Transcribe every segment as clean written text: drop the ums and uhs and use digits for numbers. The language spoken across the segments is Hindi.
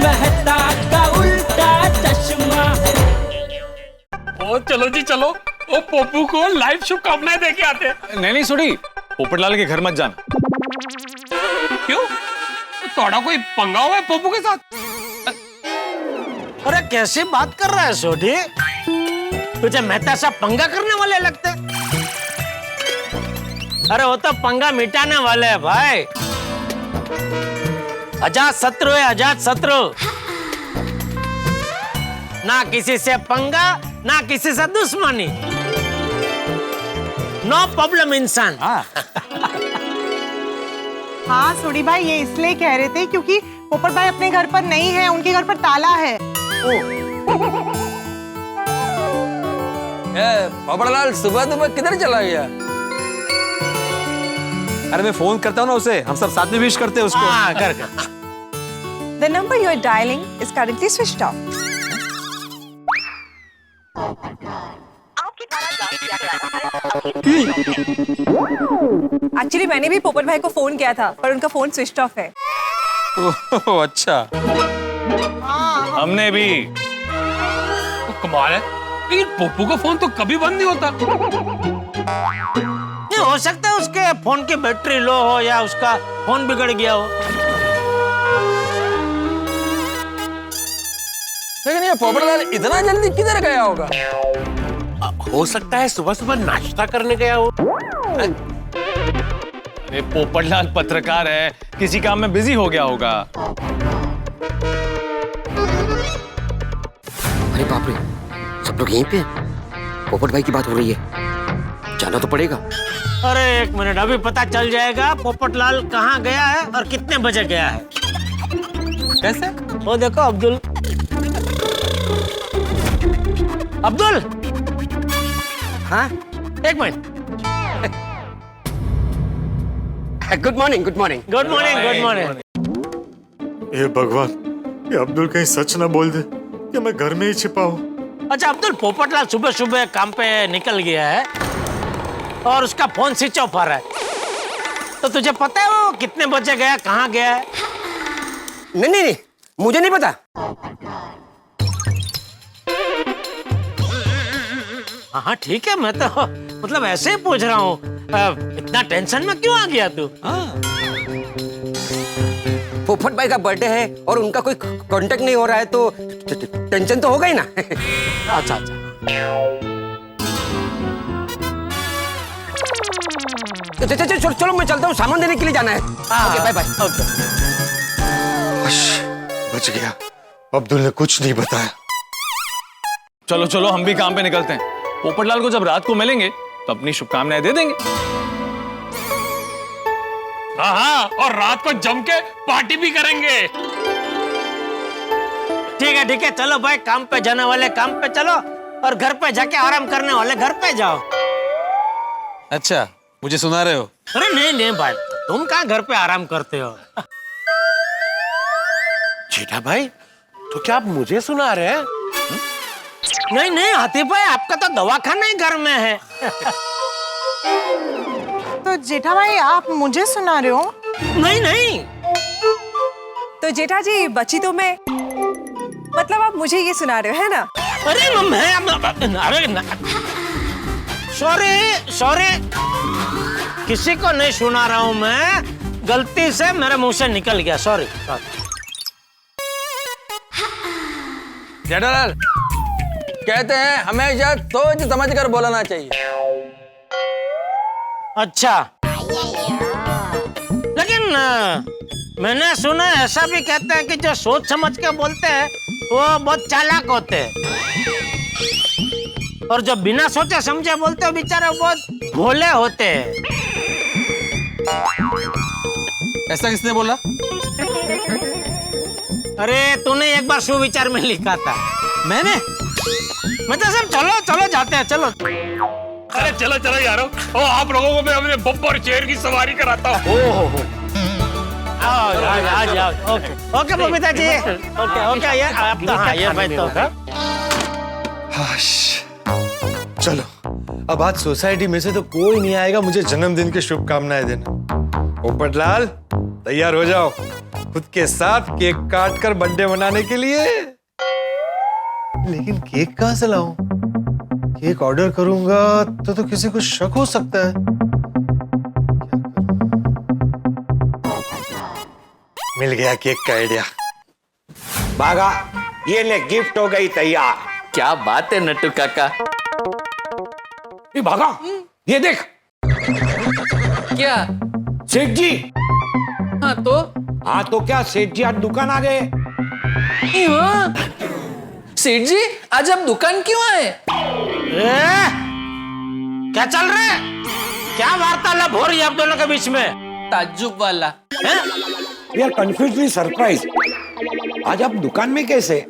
मेहता का उल्टा चश्मा। ओ चलो जी चलो, ओ पप्पू को लाइव शुभकामनाएं दे के आते हैं। नहीं सोडी, पोपटलाल के घर मत जाना। क्यों? थोड़ा कोई पंगा हुआ है पप्पू के साथ? अरे कैसी बात कर रहा है सोडी? तुझे मेहता साहब पंगा करने वाले लगते? अरे वो तो पंगा मिटाने वाले हैं भाई। अजात शत्रु है, अजात शत्रु। ना किसी से पंगा, ना किसी से दुश्मनी। नो प्रॉब्लम इंसान। हाँ सोडी भाई, ये इसलिए कह रहे थे क्योंकि पोपट भाई अपने घर पर नहीं है, उनके घर पर ताला है। पोपटलाल सुबह सुबह किधर चला गया? अरे मैं फोन करता हूँ ना उसे, हम सब साथ में विश करते हैं उसको। हाँ कर। The number you are dialing is currently switched off. Actually मैंने भी पोपट भाई को फोन किया था, पर उनका फोन स्विच ऑफ है। ओह अच्छा। हमने भी। तो कमाल है, लेकिन पप्पू का फोन तो कभी बंद नहीं होता। नहीं हो सकता है उसके फोन की बैटरी लो हो या उसका फोन बिगड़ गया हो। लेकिन ये पोपटलाल इतना जल्दी किधर गया होगा? हो सकता है सुबह सुबह नाश्ता करने गया हो। अरे पोपटलाल पत्रकार है, किसी काम में बिजी हो गया होगा। अरे बाप रे, सब लोग यहीं पे हैं। पोपट भाई की बात हो रही है, जाना तो पड़ेगा। अरे एक मिनट, अभी पता चल जाएगा पोपटलाल कहाँ गया है और कितने बजे गया है। कैसे? वो देखो अब्दुल। अब्दुल, हाँ एक minute. Good morning, good morning. Good morning, good morning. ये भगवान, ये अब्दुल कहीं सच ना बोल दे कि मैं घर में ही छिपा हूँ। अच्छा अब्दुल, पोपटलाल सुबह सुबह काम पे निकल गया है और उसका फोन स्विच ऑफ आ रहा है, तो तुझे पता है वो कितने बजे गया, कहाँ गया है? नहीं, मुझे नहीं पता। हाँ ठीक है, मैं तो मतलब ऐसे ही पूछ रहा हूँ। इतना टेंशन में क्यों आ गया तू? पोपट भाई का बर्थडे है और उनका कोई कांटेक्ट नहीं हो रहा है, तो टेंशन तो होगा ही ना। अच्छा। चलो मैं चलता हूँ, सामान देने के लिए जाना है। Okay bye bye. बच गया, अब्दुल ने कुछ नहीं बताया। चलो हम भी काम पे निकलते हैं। पोपटलाल को जब रात को मिलेंगे तो अपनी शुभकामनाएं दे देंगे। हाँ, और रात को जम के पार्टी भी करेंगे। ठीक है, चलो भाई, काम पे जाने वाले काम पे चलो और घर पे जाके आराम करने वाले घर पे जाओ। अच्छा, मुझे सुना रहे हो? अरे नहीं भाई, तुम कहाँ घर पे आराम करते हो? जेठा भाई, तो क्या आप मुझे सुना रहे हैं? नहीं हाथी भाई, आपका तो दवाखाना ही घर में है। तो जेठा भाई आप मुझे सुना रहे हो? नहीं। तो जेठा जी बची तो मैं, मतलब आप मुझे ये सुना रहे हो है ना? अरे सॉरी, किसी को नहीं सुना रहा हूँ मैं, गलती से मेरे मुंह से निकल गया, सॉरी। जेठालाल कहते हैं हमेशा सोच समझ कर बोलना चाहिए। अच्छा, लेकिन मैंने सुना है ऐसा भी कहते हैं कि जो सोच समझ के बोलते हैं वो बहुत चालाक होते हैं, और जो बिना सोचे समझे बोलते हैं बेचारे बहुत भोले होते हैं। ऐसा किसने बोला? अरे तूने एक बार सुविचार में लिखा था। मैंने? मतलब सब चलो जाते हैं, चलो। अरे चलो यारो, ओ आप लोगों को मैं अपने बब्बर शेर की सवारी कराता हूँ। आओ। ओके बबीता जी, ओके यार, अब तो हाँ ये भाई तो। चलो, अब आज सोसाइटी में से तो कोई नहीं आएगा मुझे जन्मदिन की शुभकामनाएं देना। पोपटलाल तैयार हो जाओ, खुद के साथ केक काट कर बर्थडे मनाने के लिए। लेकिन केक कहां से लाऊं? केक ऑर्डर करूंगा तो किसी को शक हो सकता है। मिल गया केक का आइडिया। भागा, ये ले गिफ्ट हो गई तैयार। क्या बात है नट्टू काका। ये भागा, ये देख क्या? सेठ जी। हाँ तो हाँ तो क्या, सेठ जी आज दुकान आ गए। हाँ। सेठ जी आज आप दुकान क्यों आए? क्या चल रहा है? क्या वार्तालाप हो रही है आप दोनों के बीच में? ताज्जुब वाला। We are confusedly surprise. आज आप दुकान में कैसे?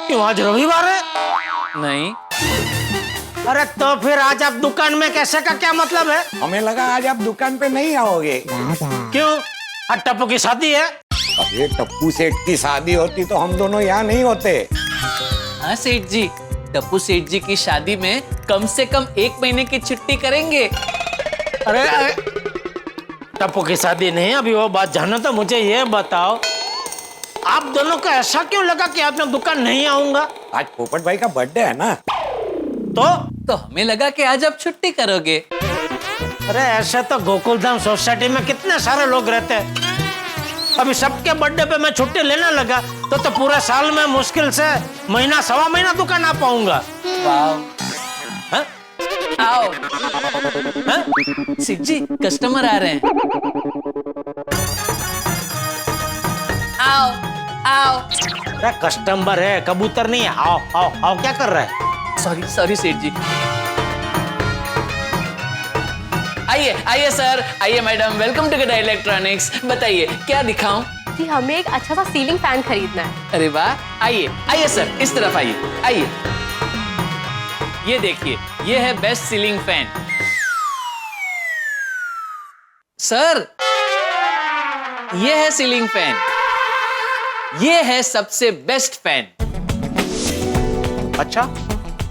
क्यों आज रविवार है? नहीं। अरे तो फिर आज आप दुकान में कैसे का क्या मतलब है? हमें लगा आज आप दुकान पे नहीं आओगे। क्यों? आज टप्पू की शादी है। ये टप्पू सेठ की शादी होती तो हम दोनों यहाँ नहीं होते। हाँ सेठ जी, टप्पू सेठ जी की शादी में कम से कम 1 महीने की छुट्टी करेंगे। अरे टप्पू की शादी नहीं, अभी वो बात जानो तो मुझे ये बताओ, आप दोनों को ऐसा क्यों लगा कि आप मैं दुकान नहीं आऊंगा? आज पोपट भाई का बर्थडे है ना, तो हमें लगा कि आज आप छुट्टी करोगे। अरे ऐसे तो गोकुलधाम सोसाइटी में कितने सारे लोग रहते हैं। अभी सबके बर्थडे पे मैं छुट्टी लेने लगा तो पूरे साल में मुश्किल से महीना सवा महीना दुकान आ पाऊंगा। हाँ? आओ। हाँ? सेठ जी कस्टमर आ रहे हैं। आओ आओ। अरे कस्टमर है, कबूतर नहीं है। आओ आओ आओ, क्या कर रहा है? सॉरी सेठ जी। आइए आइए सर, आइए madam, welcome to Gada electronics. बताइए क्या दिखाऊं? जी हमें एक अच्छा सा सीलिंग फैन खरीदना है। अरे वाह, आइए आइए सर, इस तरफ आइए आइए। ये देखिए, ये है बेस्ट सीलिंग फैन। सर ये है सीलिंग फैन, ये है सबसे बेस्ट फैन। अच्छा,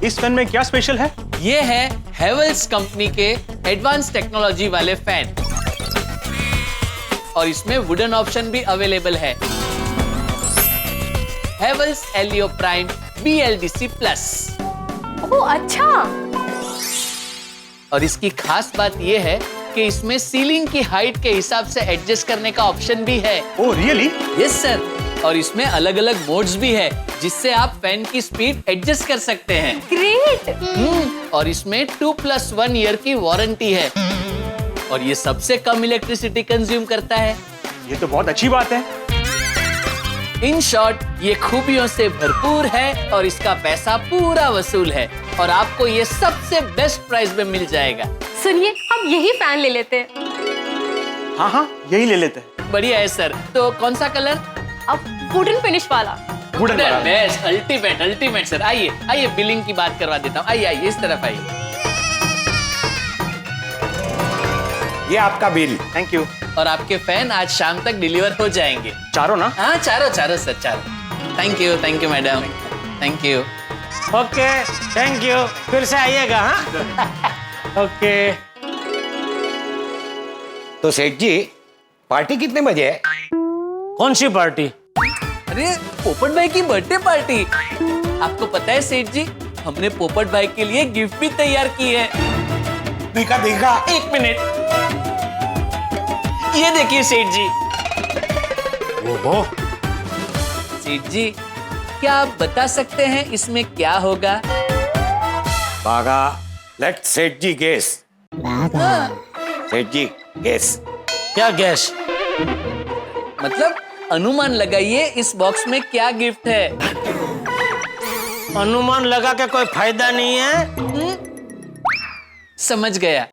इस फैन में क्या स्पेशल है? ये है हेवल्स कंपनी के एडवांस टेक्नोलॉजी वाले फैन, और इसमें वुडन ऑप्शन भी अवेलेबल है। Havells Elio Prime BLDC plus. Oh अच्छा। और इसकी खास बात यह है कि इसमें सीलिंग की हाइट के हिसाब से एडजस्ट करने का ऑप्शन भी है। Oh really? यस सर, और इसमें अलग अलग मोड्स भी है जिससे आप फैन की स्पीड एडजस्ट कर सकते हैं। ग्रेट। और इसमें 2+1 ईयर की वारंटी है, और ये सबसे कम इलेक्ट्रिसिटी कंज्यूम करता है। ये तो बहुत अच्छी बात है। इन शॉर्ट, ये खूबियों से भरपूर है और इसका पैसा पूरा वसूल है, और आपको ये सबसे बेस्ट प्राइस में मिल जाएगा। सुनिए, हम यही फैन ले लेते हैं। हाँ यही ले लेते हैं। बढ़िया है सर। तो कौन सा कलर? अब वुडन फिनिश वाला। वुडन वाला। Best, ultimate sir. आइए आइए, बिलिंग की बात करवा देता हूँ। आइए आइए, इस तरफ आइए। ये आपका बिल। Thank you. और आपके फैन आज शाम तक डिलीवर हो जाएंगे। चारों ना? हाँ चारों सर, चारों। Thank you madam, thank you. Okay, thank you. फिर से आइएगा। हाँ ओके। तो सेठ जी, पार्टी कितने बजे है? कौन सी पार्टी? अरे पोपट भाई की बर्थडे पार्टी। आपको पता है सेठ जी, हमने पोपट भाई के लिए गिफ्ट भी तैयार की है। दिखा। 1 मिनट, ये देखिए सेठ जी। ओहो। सेठ जी, क्या आप बता सकते हैं इसमें क्या होगा? भागा, लेट सेठ जी गेस। सेठ जी गेस। क्या गैस? मतलब अनुमान लगाइए इस बॉक्स में क्या गिफ्ट है। अनुमान लगा के कोई फायदा नहीं है। समझ गया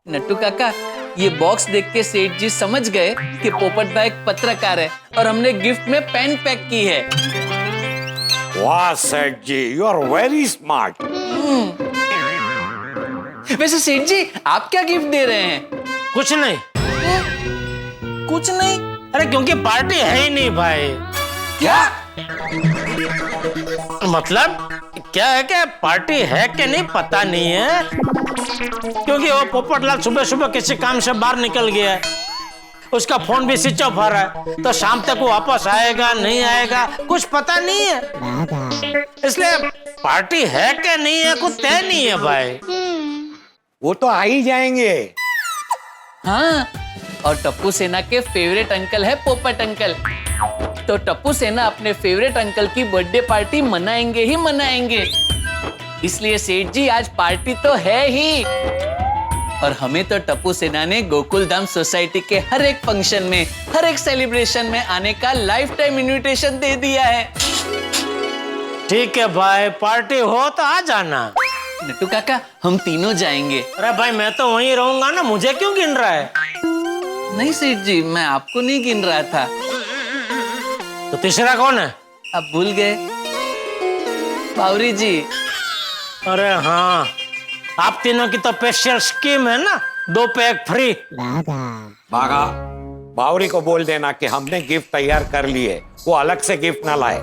नट्टू काका, ये बॉक्स देख के सेठ जी समझ गए कि पोपट भाई एक पत्रकार है, और हमने गिफ्ट में पेन पैक की है। वाह सेठ जी, यू आर वेरी स्मार्ट। वैसे सेठ जी, आप क्या गिफ्ट दे रहे हैं? कुछ नहीं। कुछ नहीं? अरे क्योंकि पार्टी है ही नहीं भाई। क्या मतलब क्या है कि पार्टी है कि नहीं पता नहीं है, क्योंकि वो पोपटलाल सुबह सुबह किसी काम से बाहर निकल गया है। उसका फोन भी स्विच ऑफ आ रहा है, तो शाम तक वो वापस आएगा नहीं आएगा कुछ पता नहीं है। इसलिए पार्टी है क्या नहीं है कुछ तय नहीं है भाई। वो तो आ ही जाएंगे। हाँ, और टप्पू सेना के फेवरेट अंकल है पोपट अंकल, तो टप्पू सेना अपने फेवरेट अंकल की बर्थडे पार्टी मनाएंगे ही मनाएंगे। इसलिए सेठ जी आज पार्टी तो है ही, और हमें तो टप्पू सेना ने गोकुल धाम सोसाइटी के हर एक फंक्शन में, हर एक सेलिब्रेशन में आने का लाइफ टाइम इनविटेशन दे दिया है। ठीक है भाई, पार्टी हो तो आ जाना। नट्टू काका, हम तीनों जाएंगे। अरे भाई मैं तो वहीं रहूंगा ना, मुझे क्यों गिन रहा है? नहीं सेठ जी, मैं आपको नहीं गिन रहा था। तो तीसरा कौन है? आप भूल गए, बावरी जी। अरे हाँ, आप तीनों की तो स्पेशल स्कीम है ना, 2 पे 1 फ्री। भागा, बावरी को बोल देना कि हमने गिफ्ट तैयार कर लिए, वो अलग से गिफ्ट ना लाए।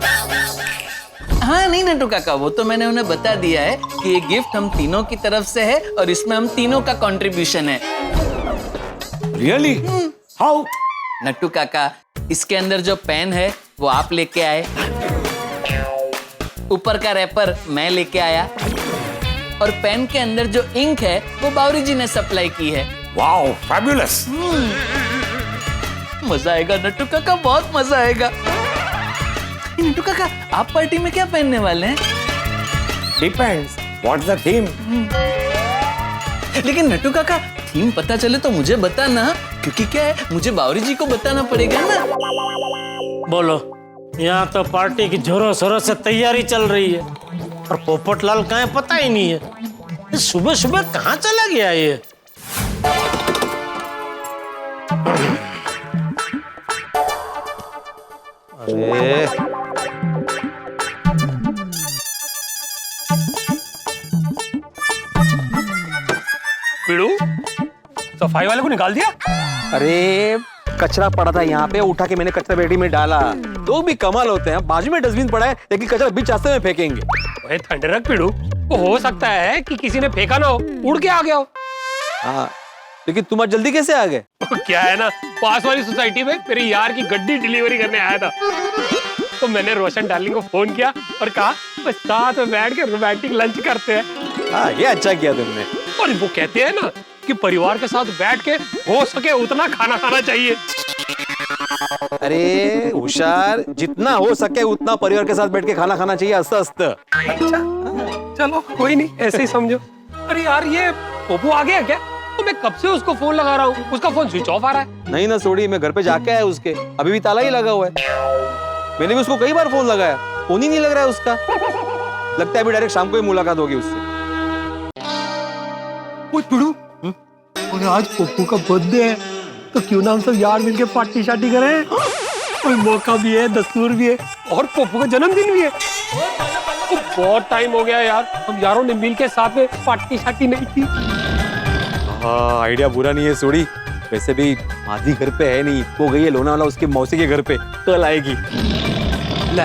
हाँ नहीं नट्टू काका, वो तो मैंने उन्हें बता दिया है कि ये गिफ्ट हम तीनों की तरफ से है और इसमें हम तीनों का कंट्रीब्यूशन है। रियली? हाउ? नट्टू काका, इसके अंदर जो पेन है वो आप लेके आए, ऊपर का रैपर मैं लेके आया, और पेन के अंदर जो इंक है वो बावरी जी ने सप्लाई की है। Wow, fabulous. मजा आएगा नट्टू काका, बहुत मजा आएगा। नट्टू काका, आप पार्टी में क्या पहनने वाले हैं? Depends, what's the theme? लेकिन नट्टू काका, थीम पता चले तो मुझे बताना, क्योंकि क्या है मुझे बावरी जी को बताना पड़ेगा ना। बोलो, यहाँ तो पार्टी की जोरों शोरों से तैयारी चल रही है, और पोपटलाल कहाँ है पता ही नहीं है। सुबह सुबह कहाँ चला गया ये? अरे पिड़ू, सफाई वाले को निकाल दिया? अरे कचरा पड़ा था यहाँ पे, उठा के मैंने कचरा पेटी में डाला। तो भी कमाल होते हैं, बाजू में डस्टबिन पड़ा है लेकिन कचरा बीच रास्ते में फेंकेंगे। ओए ठंडे रख पिड़ू, वो हो सकता है कि किसी ने फेंका ना हो, उड़ के आ गया हो। हाँ, लेकिन तुम आज जल्दी कैसे आ गए? क्या है ना, पास वाली सोसाइटी में मेरे यार की गड्डी डिलीवरी करने आया था, तो मैंने रोशन डार्लिंग को फोन किया और कहा बस साथ में बैठ के रोमांटिक लंच करते हैं। हाँ, ये अच्छा किया तुमने। और वो कहते हैं ना कि परिवार के साथ बैठ के हो सके उतना खाना खाना चाहिए। अरे होशियार, जितना हो सके उतना परिवार के साथ बैठ के खाना खाना चाहिए, अस्त अस्त। अच्छा, चलो कोई नहीं, ऐसे ही समझो। अरे यार, ये पोपू आ गया क्या? तो मैं कब से उसको फोन लगा रहा हूँ, उसका फोन स्विच ऑफ आ रहा है। नहीं ना सोड़ी, मैं घर पे जाके आया उसके, अभी भी ताला ही लगा हुआ है। मैंने भी उसको कई बार फोन लगाया, फोन ही नहीं लग रहा है उसका। लगता है अभी डायरेक्ट शाम को ही मुलाकात होगी उससे। पिड़ू, और आज पप्पू का बर्थडे है, तो क्यों ना हम सब यार मिलके पार्टी शार्टी करें? कोई मौका भी है, दस्तूर भी है, और पप्पू का जन्मदिन भी है। तो बहुत टाइम हो गया यार, हम यारों ने मिलके साथ में पार्टी शार्टी नहीं की। हाँ, आइडिया बुरा नहीं है सोड़ी। वैसे भी आधी घर पे है नहीं, वो गई है लोनावाला उसके मौसी के घर पे, कल आएगी। ले,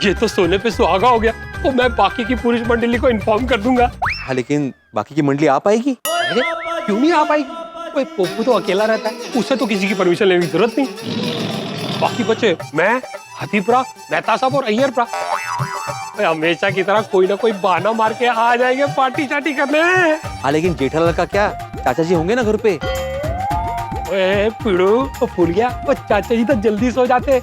ये तो सोने पे सुहागा हो गया। तो मैं बाकी की पुरुष मंडली को इन्फॉर्म कर दूंगा। हाँ, लेकिन बाकी की मंडली आ पाएगी? क्यों नहीं आ पाएगी? पप्पू तो अकेला रहता है, उसे तो किसी की परमिशन लेने की जरूरत नहीं। बाकी बच्चे मैं, हथीपुरा, मेहता साहब और अय्यरपुरा हमेशा की तरह कोई ना कोई बहाना मार के आ जाएंगे पार्टी चार्टी करने। हाँ, लेकिन जेठालाल का क्या, चाचा जी होंगे ना घर पे? ओए पिड़ू, तो भूल गया, वो चाचा जी तो जल्दी सो जाते।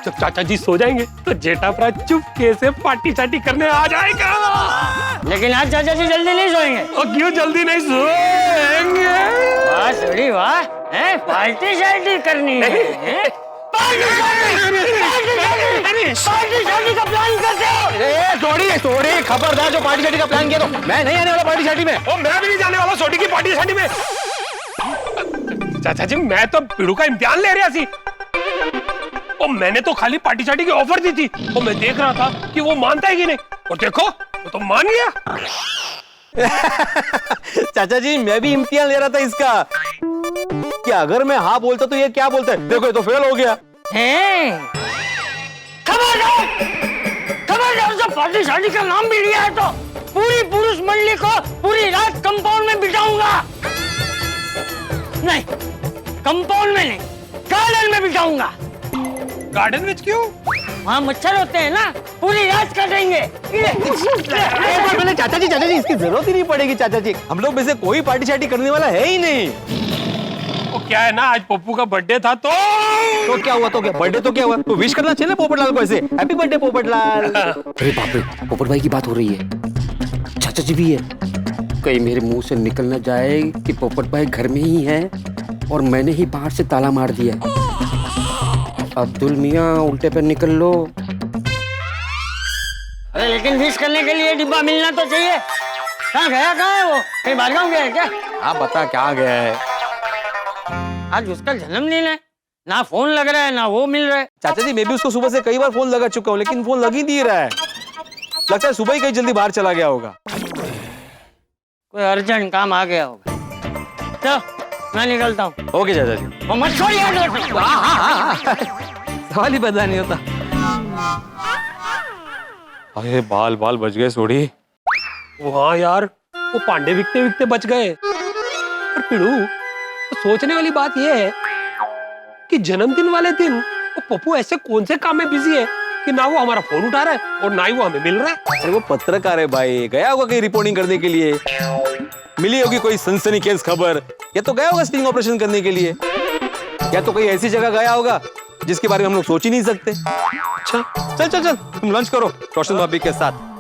जब चाचा जी सो जाएंगे तो जेठापुरा चुपके से पार्टी चार्टी करने आ जाएगा। लेकिन आज चाचा जी जल्दी नहीं सोएंगे। और क्यों जल्दी नहीं सोएंगे? वाह सोड़ी वाह, हैं पार्टी शार्टी करनी है, हैं? पार्टी शार्टी का प्लान करते हो? सोड़ी खबरदार, जो पार्टी शार्टी का प्लान किया तो मैं नहीं आने वाला पार्टी शार्टी में। और मैं भी नहीं जाने वाला सोडी की पार्टी शार्टी में। चाचा जी, मैं तो पिड़ू का इम्तिहान ले रहा थी, और मैंने तो खाली पार्टी शार्टी की ऑफर दी थी, और मैं देख रहा था कि वो मानता है कि नहीं, और देखो वो तो मान गया। चाचा जी, मैं भी इम्तिहान ले रहा था इसका कि अगर मैं हाँ बोलता तो ये क्या बोलता है। देखो, ये तो फेल हो गया। खबरदार, जब पार्टी शार्टी का नाम भी लिया है तो पूरी पुरुष मंडली को पूरी रात कंपाउंड में बिठाऊंगा। नहीं, कंपाउंड में नहीं, गार्डन में बिठाऊंगा। गार्डन में क्यों? वहाँ मच्छर होते हैं ना, पूरी रात काटेंगे। चाचा जी इसकी जरूरत ही नहीं पड़ेगी चाचा जी, हम लोग में से कोई पार्टी शार्टी करने वाला है ही नहीं। वो क्या है ना, आज पप्पू का बर्थडे था तो क्या हुआ? तो क्या बर्थडे तो क्या हुआ? तो विश करना चाहिए ना पोपटलाल को ऐसे, हैप्पी बर्थडे पोपटलाल। अरे बाप रे, पोपट भाई की बात हो रही है, चाचा जी भी है। कहीं मेरे मुंह से निकल ना जाए कि पोपट भाई घर में ही है और मैंने ही बाहर से ताला मार दिया। अब्दुल मियाँ उल्टे पे निकल लो। अरे लेकिन विश करने के लिए डिब्बा मिलना तो चाहिए। कहाँ है वो? कहीं बाहर गाँव गया है क्या? आप बता क्या गया है? आज उसका जन्मदिन है, ना फोन लग रहा है ना वो मिल रहा है। चाचा जी मैं भी उसको सुबह से कई बार फोन लगा चुका हूँ लेकिन फोन लग ही नहीं रहा है। लगता है सुबह ही कहीं जल्दी बाहर चला गया होगा। कोई अर्जेंट काम आ गया होगा। चलो मैं निकलता हूँ। ओके चाचा जी। वो मत छोड़ याद रखना। सवाल ही पता नहीं होता। अरे बाल बाल बच गए सोड़ी। हाँ यार, वो पांडे बिकते बिकते बच गए। और पिड़ू, तो सोचने वाली बात यह है कि जन्मदिन वाले दिन वो पप्पू ऐसे कौन से काम में बिजी है कि ना वो हमारा फोन उठा रहा है और ना ही वो हमें मिल रहा है। अरे वो पत्रकार है भाई, गया होगा कहीं रिपोर्टिंग करने के लिए, मिली होगी कोई सनसनीखेज खबर, या तो गया होगा स्टिंग ऑपरेशन करने के लिए, या तो कोई ऐसी जगह गया होगा जिसके बारे में हम लोग सोच ही नहीं सकते। अच्छा चल चल चल तुम लंच करो रोशन भाभी के साथ।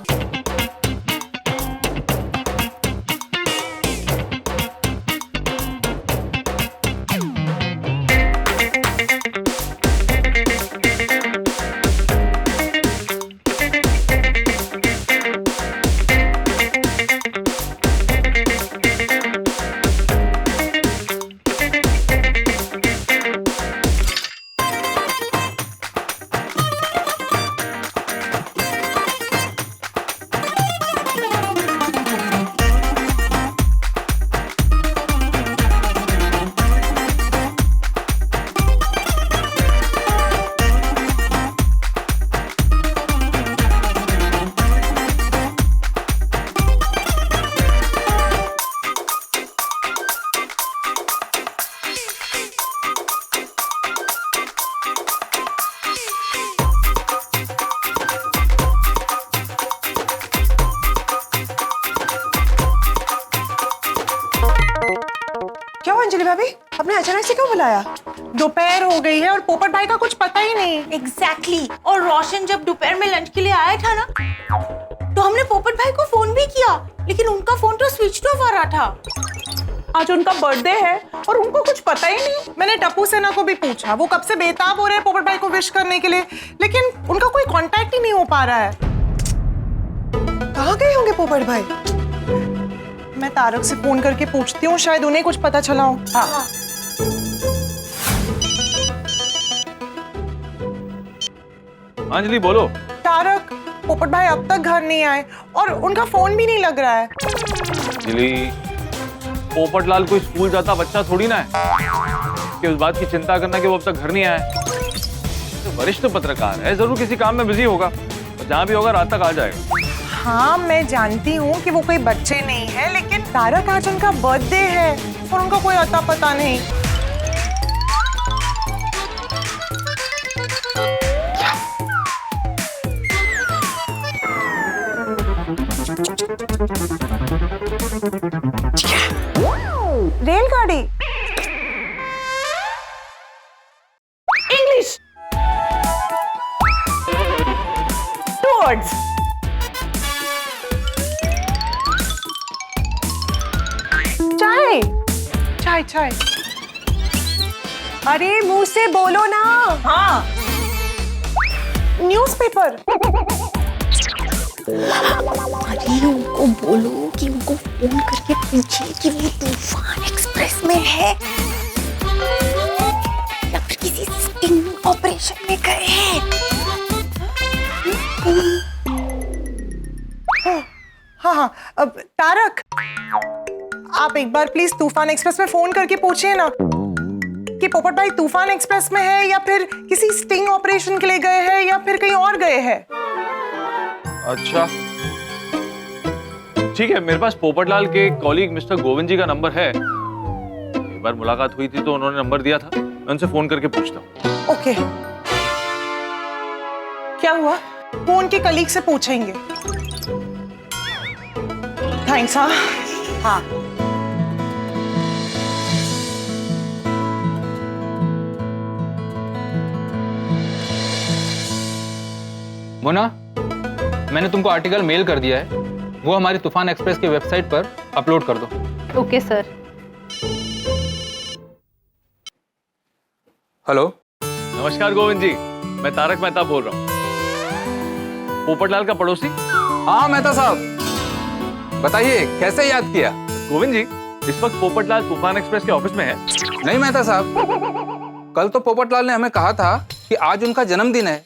क्या हुआ अंजलि भाभी, आपने अचानक से क्यों बुलाया? दोपहर हो गई है और पोपट भाई का कुछ पता ही नहीं। एग्जैक्टली। और रोशन जब दोपहर में लंच के लिए आया था ना, तो हमने पोपट भाई को फोन भी किया, लेकिन उनका फोन तो स्विच ऑफ आ रहा था। आज उनका बर्थडे है और उनको कुछ पता ही नहीं। मैंने टप्पू सेना को भी पूछा, वो कब से बेताब हो रहे हैं पोपट भाई को विश करने के लिए, लेकिन उनका कोई कांटेक्ट ही नहीं हो पा रहा है। कहाँ गए होंगे पोपट भाई? मैं तारक से फोन करके पूछती हूँ, शायद उन्हें कुछ पता चला हो। हाँ। अंजलि बोलो। तारक, पोपट भाई अब तक घर नहीं आए और उनका फोन भी नहीं लग रहा है। अंजलि, पोपटलाल कोई स्कूल जाता बच्चा थोड़ी ना है कि उस बात की चिंता करना कि वो अब तक घर नहीं आया। तो वरिष्ठ पत्रकार है, जरूर किसी काम में बिजी होगा, जहां भी होगा रात तक आ जाएगा। हाँ मैं जानती हूँ कि वो कोई बच्चे नहीं है, लेकिन तारक आज उनका बर्थडे है और उनका कोई अता पता नहीं। रेलगाड़ी। इंग्लिश। टूवर्ड्स। चाय चाय चाय। अरे मुंह से बोलो ना। हाँ। न्यूज़पेपर। अरे उनको बोलो कि उनको फोन करके पूछे कि वो तूफान एक्सप्रेस में है या फिर किसी स्टिंग ऑपरेशन में गए हैं। हाँ हाँ, अब तारक, आप एक बार प्लीज तूफान एक्सप्रेस में फोन करके पूछिए ना कि पोपट भाई तूफान एक्सप्रेस में है या फिर किसी स्टिंग ऑपरेशन के लिए गए हैं या फिर कहीं और गए हैं। अच्छा ठीक है, मेरे पास पोपटलाल के कॉलीग मिस्टर गोविंद जी का नंबर है, एक बार मुलाकात हुई थी तो उन्होंने नंबर दिया था, मैं उनसे फोन करके पूछता हूँ। ओके, क्या हुआ? वो उनके कलीग से पूछेंगे। थैंक्स। हाँ हाँ। मोना, मैंने तुमको आर्टिकल मेल कर दिया है, वो हमारी तूफान एक्सप्रेस की वेबसाइट पर अपलोड कर दो। Okay sir. हेलो। नमस्कार गोविंद जी, मैं तारक मेहता बोल रहा हूँ, पोपटलाल का पड़ोसी। हाँ मेहता साहब, बताइए कैसे याद किया? गोविंद जी, इस वक्त पोपटलाल तूफान एक्सप्रेस के ऑफिस में है? नहीं मेहता साहब, कल तो पोपटलाल ने हमें कहा था कि आज उनका जन्मदिन है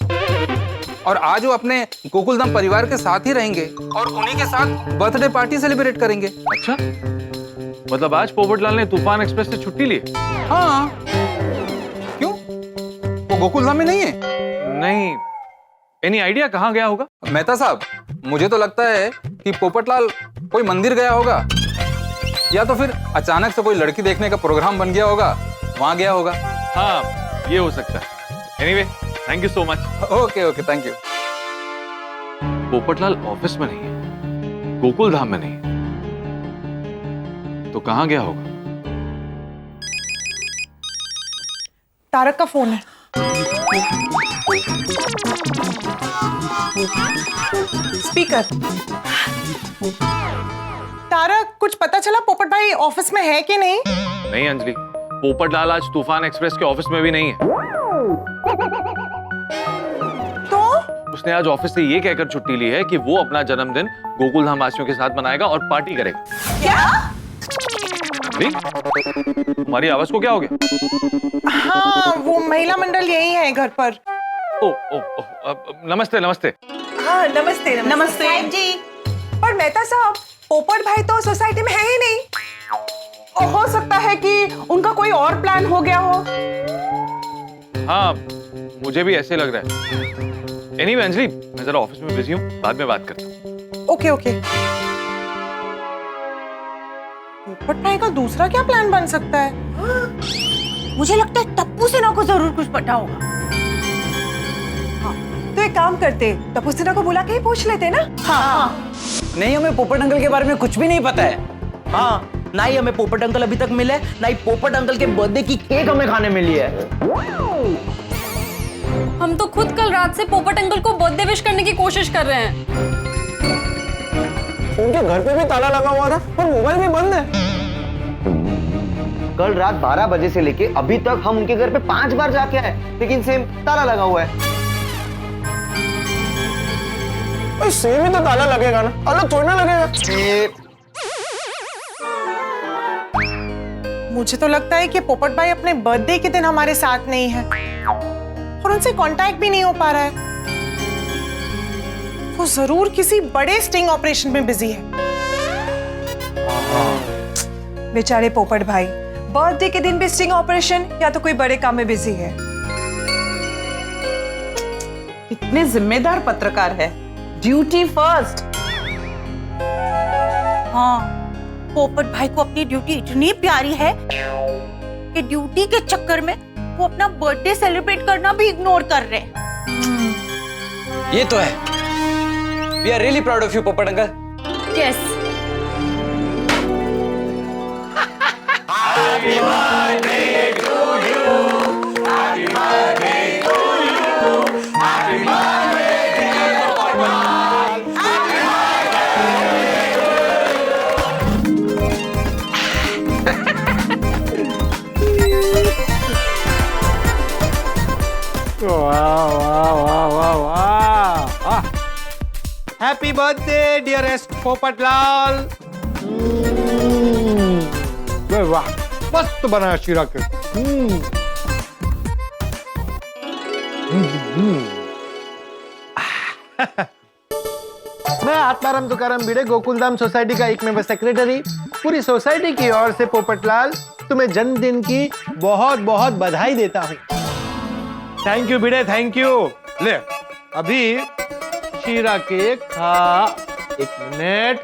और आज वो अपने गोकुलधाम परिवार के साथ ही रहेंगे और उन्हीं के साथ बर्थडे पार्टी सेलिब्रेट करेंगे। अच्छा, मतलब आज पोपटलाल ने तूफान एक्सप्रेस से छुट्टी ली? हाँ। क्यों, वो गोकुलधाम में नहीं है? नहीं। एनी आइडिया कहाँ गया होगा? मेहता साहब, मुझे तो लगता है कि पोपटलाल कोई मंदिर गया होगा या तो फिर अचानक से कोई लड़की देखने का प्रोग्राम बन गया होगा, वहां गया होगा। हाँ, ये हो सकता है। Anyway, thank you so much. Okay okay, thank you. Popatlal office में नहीं है, गोकुलधाम में नहीं है, तो कहाँ गया होगा? तारक का फोन है। स्पीकर। तारक, कुछ पता चला पोपट भाई ऑफिस में है कि नहीं? नहीं अंजलि, पोपटलाल आज तूफान एक्सप्रेस के ऑफिस में भी नहीं है। तो उसने आज ऑफिस से ये कहकर छुट्टी ली है कि वो अपना जन्मदिन गोकुलधाम वासियों के साथ मनाएगा और पार्टी करेगा। क्या? तुम्हारी आवाज को क्या हो गया? हाँ, वो महिला मंडल यही है घर पर। ओ, नमस्ते नमस्ते। हाँ नमस्ते नमस्ते। नमस्ते जी। पर मेहता साहब, पोपट भाई तो सोसाइटी में है ही नहीं। और हो सकता है कि उनका कोई और प्लान हो गया हो। हाँ, मुझे भी ऐसे लग रहा है। एनीवे अंजलि, मैं जरा ऑफिस में बिजी हूँ, बाद में बात करता हूँ। Okay okay. पोपट भाई का दूसरा क्या प्लान बन सकता है? मुझे लगता है टप्पू सेना को जरूर कुछ पता होगा। तो एक काम करते, टप्पू सेना को बुला के ही पूछ लेते ना। हाँ। नहीं, हमें पोपट अंकल के बारे में कुछ भी नहीं पता है। हाँ, ना ही हमें पोपट अंकल अभी तक मिले, ना ही पोपट अंकल के बर्थडे की केक हमें खाने मिली है। हम तो खुद कल रात से पोपट अंकल को बर्थडे विश करने की कोशिश कर रहे हैं। उनके घर पे भी ताला लगा हुआ था और मोबाइल भी बंद है। कल रात 12 बजे से लेके अभी तक हम उनके घर पे 5 बार जाके आए, लेकिन सेम ताला लगा हुआ है। सेम ही तो ताला लगेगा ना, अलग थोड़ी ना लगेगा। मुझे तो लगता है कि पोपट भाई अपने बर्थडे के दिन हमारे साथ नहीं है और उनसे कांटेक्ट भी नहीं हो पा रहा है। वो जरूर किसी बड़े स्टिंग ऑपरेशन में बिजी है। बेचारे पोपट भाई, बर्थडे के दिन भी स्टिंग ऑपरेशन या तो कोई बड़े काम में बिजी है। कितने जिम्मेदार पत्रकार है, ड्यूटी फर्स्ट। हाँ, पोपट भाई को अपनी ड्यूटी इतनी प्यारी है कि ड्यूटी के चक्कर में वो अपना बर्थडे सेलिब्रेट करना भी इग्नोर कर रहे हैं। ये तो है। We are really proud of you, पोपट uncle. Yes. Happy birthday to you. Happy birthday to you. Happy birthday dear Popal. Happy वाह वाह वाह वाह वाह। Happy birthday dearest Popatlal. वाह, मस्त बनाया शीरा के। मैं आत्माराम तुकाराम भिड़े, गोकुलधाम सोसाइटी का एक मेंबर सेक्रेटरी, पूरी सोसाइटी की ओर से पोपटलाल तुम्हें जन्मदिन की बहुत बहुत बधाई देता हूँ। Thank you Bhide, thank you. ले अभी शीरा केक खा। एक मिनट।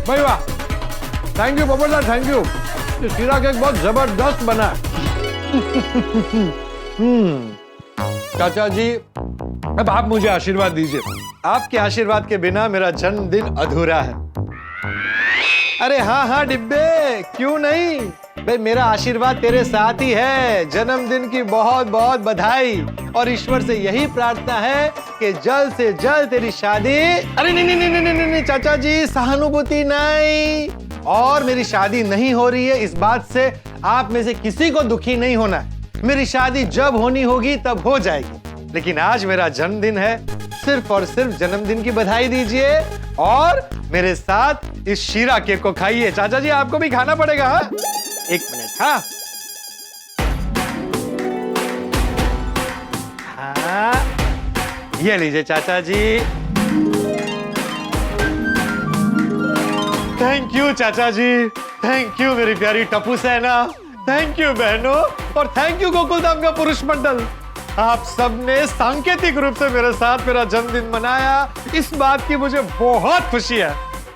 भाई वाह, thank you Popat Lal, thank you. ये शीरा केक बहुत जबरदस्त बना है। चाचा जी, अब आप मुझे आशीर्वाद दीजिए। आपके आशीर्वाद के बिना मेरा जन्मदिन अधूरा है। अरे हाँ हाँ डिब्बे, क्यों नहीं भाई, मेरा आशीर्वाद तेरे साथ ही है। जन्मदिन की बहुत बहुत बधाई, और ईश्वर से यही प्रार्थना है कि जल्द से जल्द तेरी शादी। अरे नहीं नहीं नहीं नहीं नहीं चाचा जी, सहानुभूति नहीं। और मेरी शादी नहीं हो रही है, इस बात से आप में से किसी को दुखी नहीं होना है। मेरी शादी जब होनी होगी तब हो जाएगी, लेकिन आज मेरा जन्मदिन है। सिर्फ और सिर्फ जन्मदिन की बधाई दीजिए और मेरे साथ इस शीरा केक को खाइए। चाचा जी आपको भी खाना पड़ेगा। हाँ, एक मिनट। हाँ हाँ, ये लीजिए चाचा जी। थैंक यू चाचा जी, थैंक यू मेरी प्यारी टप्पू सेना, थैंक यू बहनों, और थैंक यू गोकुलधाम का पुरुष मंडल। आप सबने सांकेतिक रूप से मेरे साथ मेरा जन्मदिन मनाया, इस बात की मुझे बहुत खुशी है।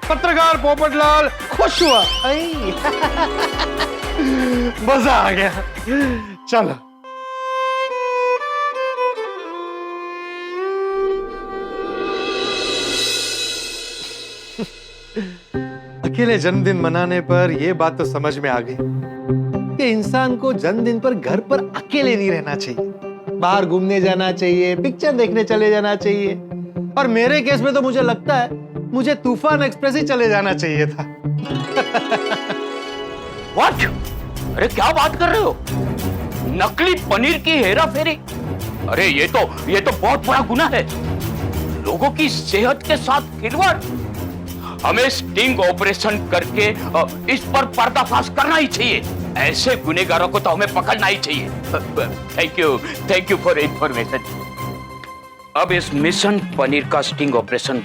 पत्रकार पोपटलाल खुश हुआ। मजा आ गया। चलो अकेले जन्मदिन मनाने पर यह बात तो समझ में आ गई कि इंसान को जन्मदिन पर घर पर अकेले नहीं रहना चाहिए, बाहर घूमने जाना चाहिए, पिक्चर देखने चले जाना चाहिए। और मेरे केस में तो मुझे लगता है मुझे तूफान एक्सप्रेस ही चले जाना चाहिए था। What? अरे क्या बात कर रहे हो? नकली पनीर की हेरा फेरी? अरे ये तो बहुत बड़ा गुनाह है। लोगों की सेहत के साथ खिलवाड़। हमें स्टिंग ऑपरेशन करके इस पर पर्दाफाश करना ही चाहिए। ऐसे गुनहगारों को तो हमें पकड़ना ही चाहिए। Thank you for information. अब इस मिशन पनीर का स्टिंग ऑपरेशन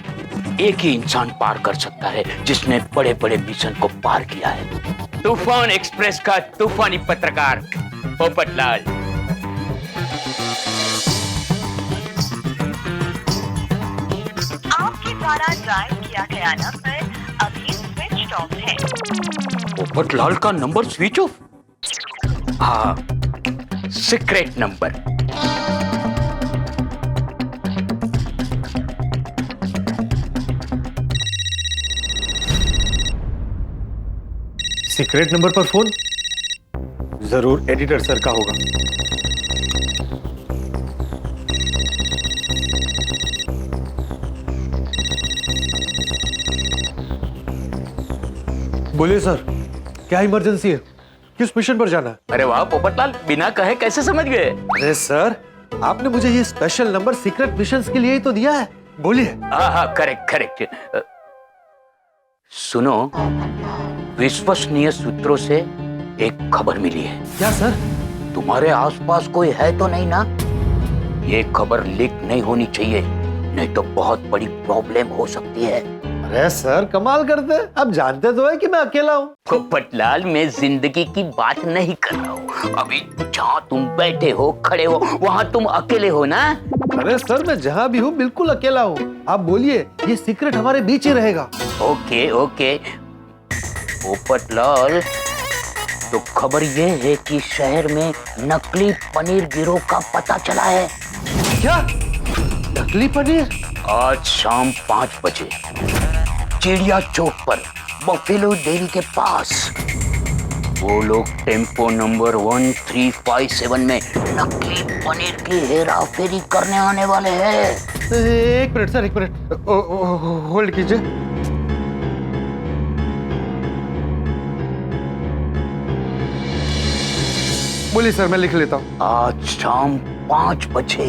एक ही इंसान पार कर सकता है जिसने बड़े बड़े मिशन को पार किया है। तूफान एक्सप्रेस का तूफानी पत्रकार पोपटलाल। आपके द्वारा डायल किया गया नंबर अभी स्विच ऑफ है। पोपटलाल का नंबर स्विच ऑफ? हाँ, सीक्रेट नंबर। सीक्रेट नंबर पर फोन, जरूर एडिटर सर का होगा। बोलिए सर, क्या इमरजेंसी है? किस मिशन पर जाना है? अरे वाह पोपटलाल, बिना कहे कैसे समझ गए? अरे सर, आपने मुझे ये स्पेशल नंबर सीक्रेट मिशंस के लिए ही तो दिया है। बोलिए। हाँ, करेक्ट। सुनो, विश्वसनीय सूत्रों से एक खबर मिली है। क्या सर? तुम्हारे आसपास कोई है तो नहीं ना? ये खबर लीक नहीं होनी चाहिए, नहीं तो बहुत बड़ी प्रॉब्लम हो सकती है। अरे सर, कमाल करते, अब जानते तो है कि मैं अकेला हूँ। पोपटलाल, मैं जिंदगी की बात नहीं कर रहा हूँ। अभी जहाँ तुम बैठे हो, खड़े हो, वहाँ तुम अकेले हो ना? अरे सर, मैं जहाँ भी हूँ बिल्कुल अकेला हूँ। आप बोलिए, ये सीक्रेट हमारे बीच ही रहेगा। ओके। पोपटलाल, तो खबर ये है कि शहर में नकली पनीर गिरोह का पता चला है। क्या? नकली पनीर? आज शाम 5 बजे चिड़िया चौक पर बफेलो डेयरी के पास वो लोग टेम्पो नंबर 1357 में नकली पनीर की हेरा फेरी करने आने वाले हैं। एक मिनट सर, एक मिनट होल्ड कीजिए। बोलिए सर, मैं लिख लेता हूँ। आज शाम 5 बजे।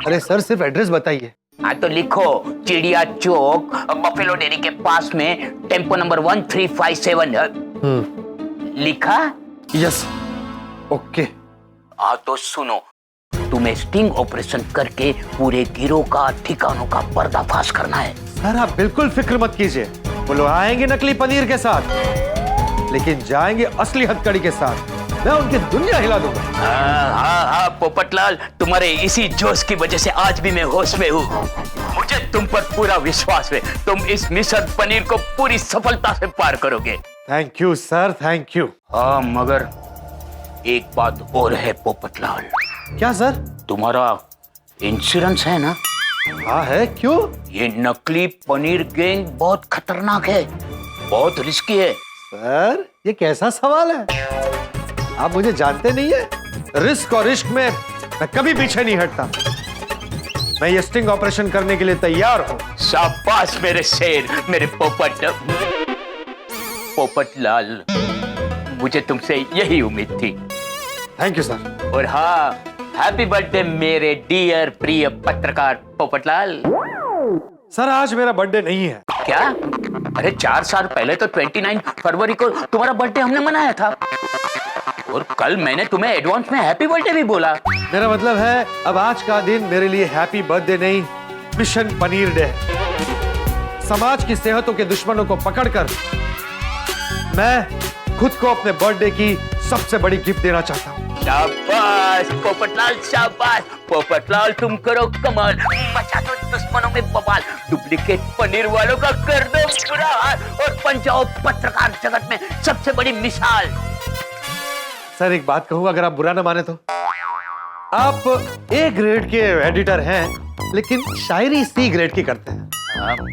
अरे सर, सिर्फ एड्रेस बताइए। हाँ तो लिखो, चिड़िया चौक बफेलो डेयरी के पास में टेम्पो नंबर 1357। लिखा? Yes, okay. हाँ तो सुनो, तुम्हें स्टिंग ऑपरेशन करके पूरे गिरोह का ठिकानों का पर्दाफाश करना है। सर आप बिल्कुल फिक्र मत कीजिए, वो लोग आएंगे नकली पनीर के साथ, लेकिन जाएंगे असली हथकड़ी के साथ। मैं उनकी दुनिया हिला दूंगा। हाँ पोपटलाल, तुम्हारे इसी जोश की वजह से आज भी मैं होश में हूँ। मुझे तुम पर पूरा विश्वास है, तुम इस मिशन पनीर को पूरी सफलता से पार करोगे। Thank you sir, thank you. हाँ मगर एक बात और है पोपटलाल। क्या सर? तुम्हारा इंश्योरेंस है ना? हाँ है, क्यों? ये नकली पनीर गैंग बहुत खतरनाक है, बहुत रिस्की है। सर ये कैसा सवाल है? आप मुझे जानते नहीं है, रिस्क और इश्क में मैं कभी पीछे नहीं हटता। मैं ये स्टिंग ऑपरेशन करने के लिए तैयार हूँ। शाबाश मेरे शेर, मेरे पोपटलाल, मुझे तुमसे यही उम्मीद थी। Thank you sir. और हाँ, हैप्पी बर्थडे मेरे डियर प्रिय पत्रकार पोपटलाल। सर आज मेरा बर्थडे नहीं है। क्या? अरे 4 साल पहले तो 29 फरवरी को तुम्हारा बर्थडे हमने मनाया था, और कल मैंने तुम्हें एडवांस में हैप्पी बर्थडे भी बोला। मेरा मतलब है अब आज का दिन मेरे लिए हैप्पी बर्थडे नहीं, मिशन पनीर डे है। समाज की सेहतों के दुश्मनों को पकड़कर मैं खुद को अपने बर्थडे की सबसे बड़ी गिफ्ट देना चाहता हूँ। शाबाश पोपटलाल, शाबाश पोपटलाल, तुम करो कमाल, मचा दो दुश्मनों में बवाल, डुप्लीकेट पनीर वालों का कर दो बुरा हाल, और बन जाओ पत्रकार जगत में सबसे बड़ी मिसाल। सर एक बात कहूँ, अगर आप बुरा ना माने तो, आप ए ग्रेड के एडिटर हैं लेकिन शायरी सी ग्रेड की करते हैं।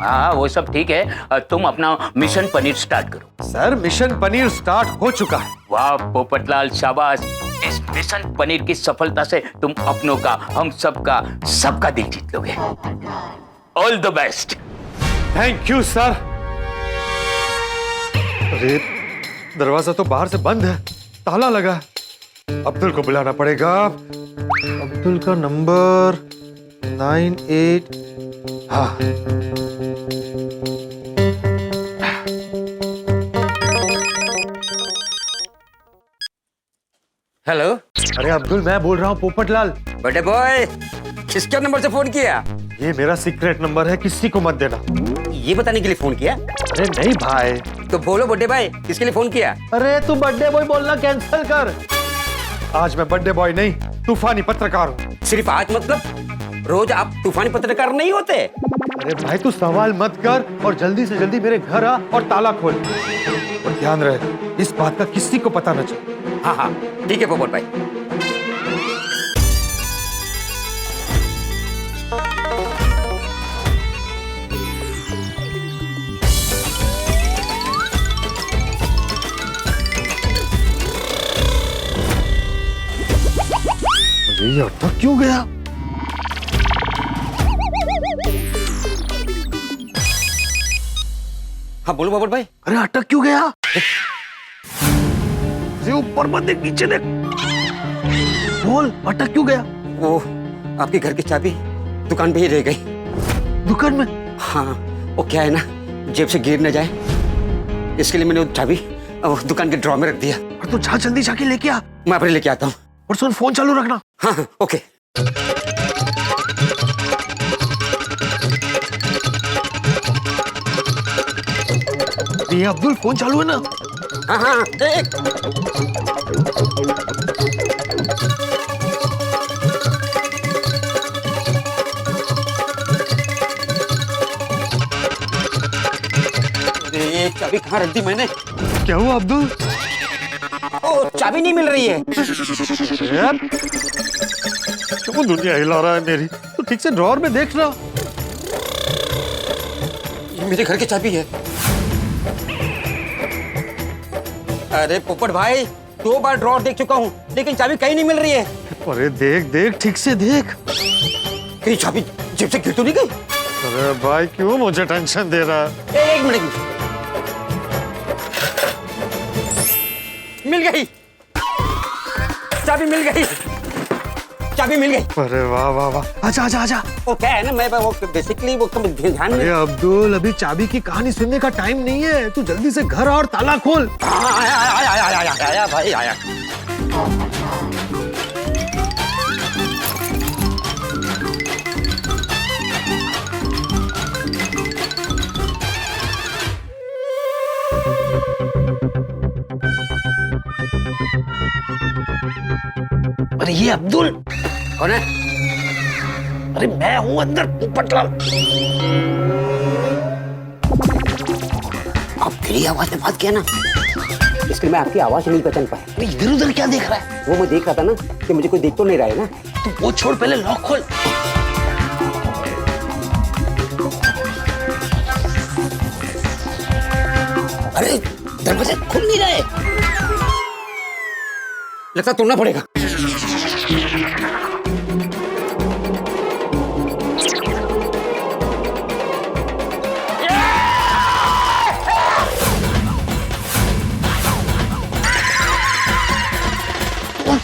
हाँ वो सब ठीक है, तुम अपना मिशन पनीर स्टार्ट करो। सर मिशन पनीर स्टार्ट हो चुका है। वाह पोपटलाल शाबाश, इस मिशन पनीर की सफलता से तुम अपनों का, हम सबका दिल जीत लोगे। All the best. Thank you sir. अरे दरवाजा तो बाहर से बंद है, ताला लगा है। अब्दुल को बुलाना पड़ेगा। अब्दुल का नंबर 98। हाँ हेलो। अरे अब्दुल मैं बोल रहा हूँ पोपटलाल। बड़े बॉय, किसके नंबर से फोन किया? ये मेरा सीक्रेट नंबर है, किसी को मत देना। ये बताने के लिए फोन किया? अरे नहीं भाई। तो बोलो बर्थडे बॉय, किसके लिए फोन किया? अरे तू बर्थडे बॉय बोलना कैंसिल कर। आज मैं बर्थडे बॉय नहीं, तूफानी पत्रकार हूँ। सिर्फ आज मतलब? रोज आप तूफानी पत्रकार नहीं होते? अरे भाई तू सवाल मत कर और जल्दी से जल्दी मेरे घर आ और ताला खोल। और ध्यान रहे इस बात का किसी को पता न चले। हाँ हाँ ठीक है पोपट भाई। अरे ये अटक क्यों गया? हाँ बोलो पोपट भाई। अरे अटक क्यों गया? ऊपर मत देख, नीचे देख। बोल अटक क्यों गया? वो आपके घर की चाबी दुकान पे ही रह गई। दुकान में? हाँ वो क्या है ना, जेब से गिर न जाए इसके लिए मैंने वो चाबी दुकान के ड्रॉर में रख दिया। और तू जा जल्दी जाके लेके आ। मैं अपने लेके आता हूँ। और सुन फोन चालू रखना। हाँ हाँ ओके। ये अब्दुल फोन चालू है ना? हाँ हाँ देख। ये चाबी कहाँ रख दी मैंने? क्या हुआ अब्दुल? ओ चाबी नहीं मिल रही है। क्यों दुनिया हिला रहा है मेरी? तो ठीक से ड्रॉर में देख रहा। ये मेरे घर की चाबी है। अरे पोपट भाई 2 बार ड्रॉर देख चुका हूँ लेकिन चाबी कहीं नहीं मिल रही है। अरे देख देख ठीक से देख। कहीं चाबी जेब से गिर तो नहीं गई? अरे भाई क्यों मुझे टेंशन दे रहा है? एक मिनट। मिल गई चाबी, मिल गई चाबी, मिल गई। अरे वाह वाह वाह। आजा आजा आजा। वो क्या है ना, मैं वो बेसिकली वो ध्यान नहीं। अरे अब्दुल अभी चाबी की कहानी सुनने का टाइम नहीं है, तू जल्दी से घर और ताला खोल। आया भाई आया। अरे ये अब्दुल कौन है? अरे मैं हूं अंदर पोपटलाल। आप मेरी आवाज में बात किया ना, इसलिए मैं आपकी आवाज नहीं पहचान पाया। इधर उधर क्या देख रहा है? वो मैं देख रहा था ना कि मुझे कोई देख तो नहीं रहा है ना। तू वो छोड़, पहले लॉक खोल। अरे दरवाजा खुल नहीं रहा है, लगता तोड़ना पड़ेगा।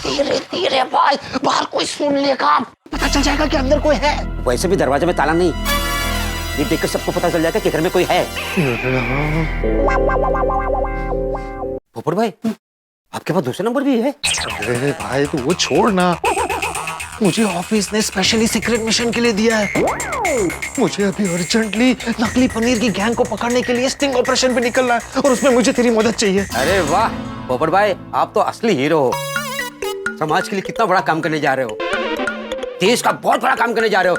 धीरे धीरे भाई, बाहर कोई सुन लेगा, पता चल जाएगा कि अंदर कोई है। वैसे भी दरवाजे में ताला नहीं, ये देखकर सबको पता चल जाएगा कि घर में कोई है। पोपट भाई, आपके पास दूसरा नंबर भी है? अरे भाई तू वो छोड़ ना, मुझे ऑफिस ने स्पेशली सीक्रेट मिशन के लिए दिया है। मुझे अभी अर्जेंटली नकली पनीर की गैंग को पकड़ने के लिए स्टिंग ऑपरेशन पे निकलना है और उसमें मुझे तेरी मदद चाहिए। अरे वाह पोपट भाई, आप तो असली हीरो हो। समाज के लिए कितना बड़ा काम करने जा रहे हो, देश का बहुत बड़ा काम करने जा रहे हो।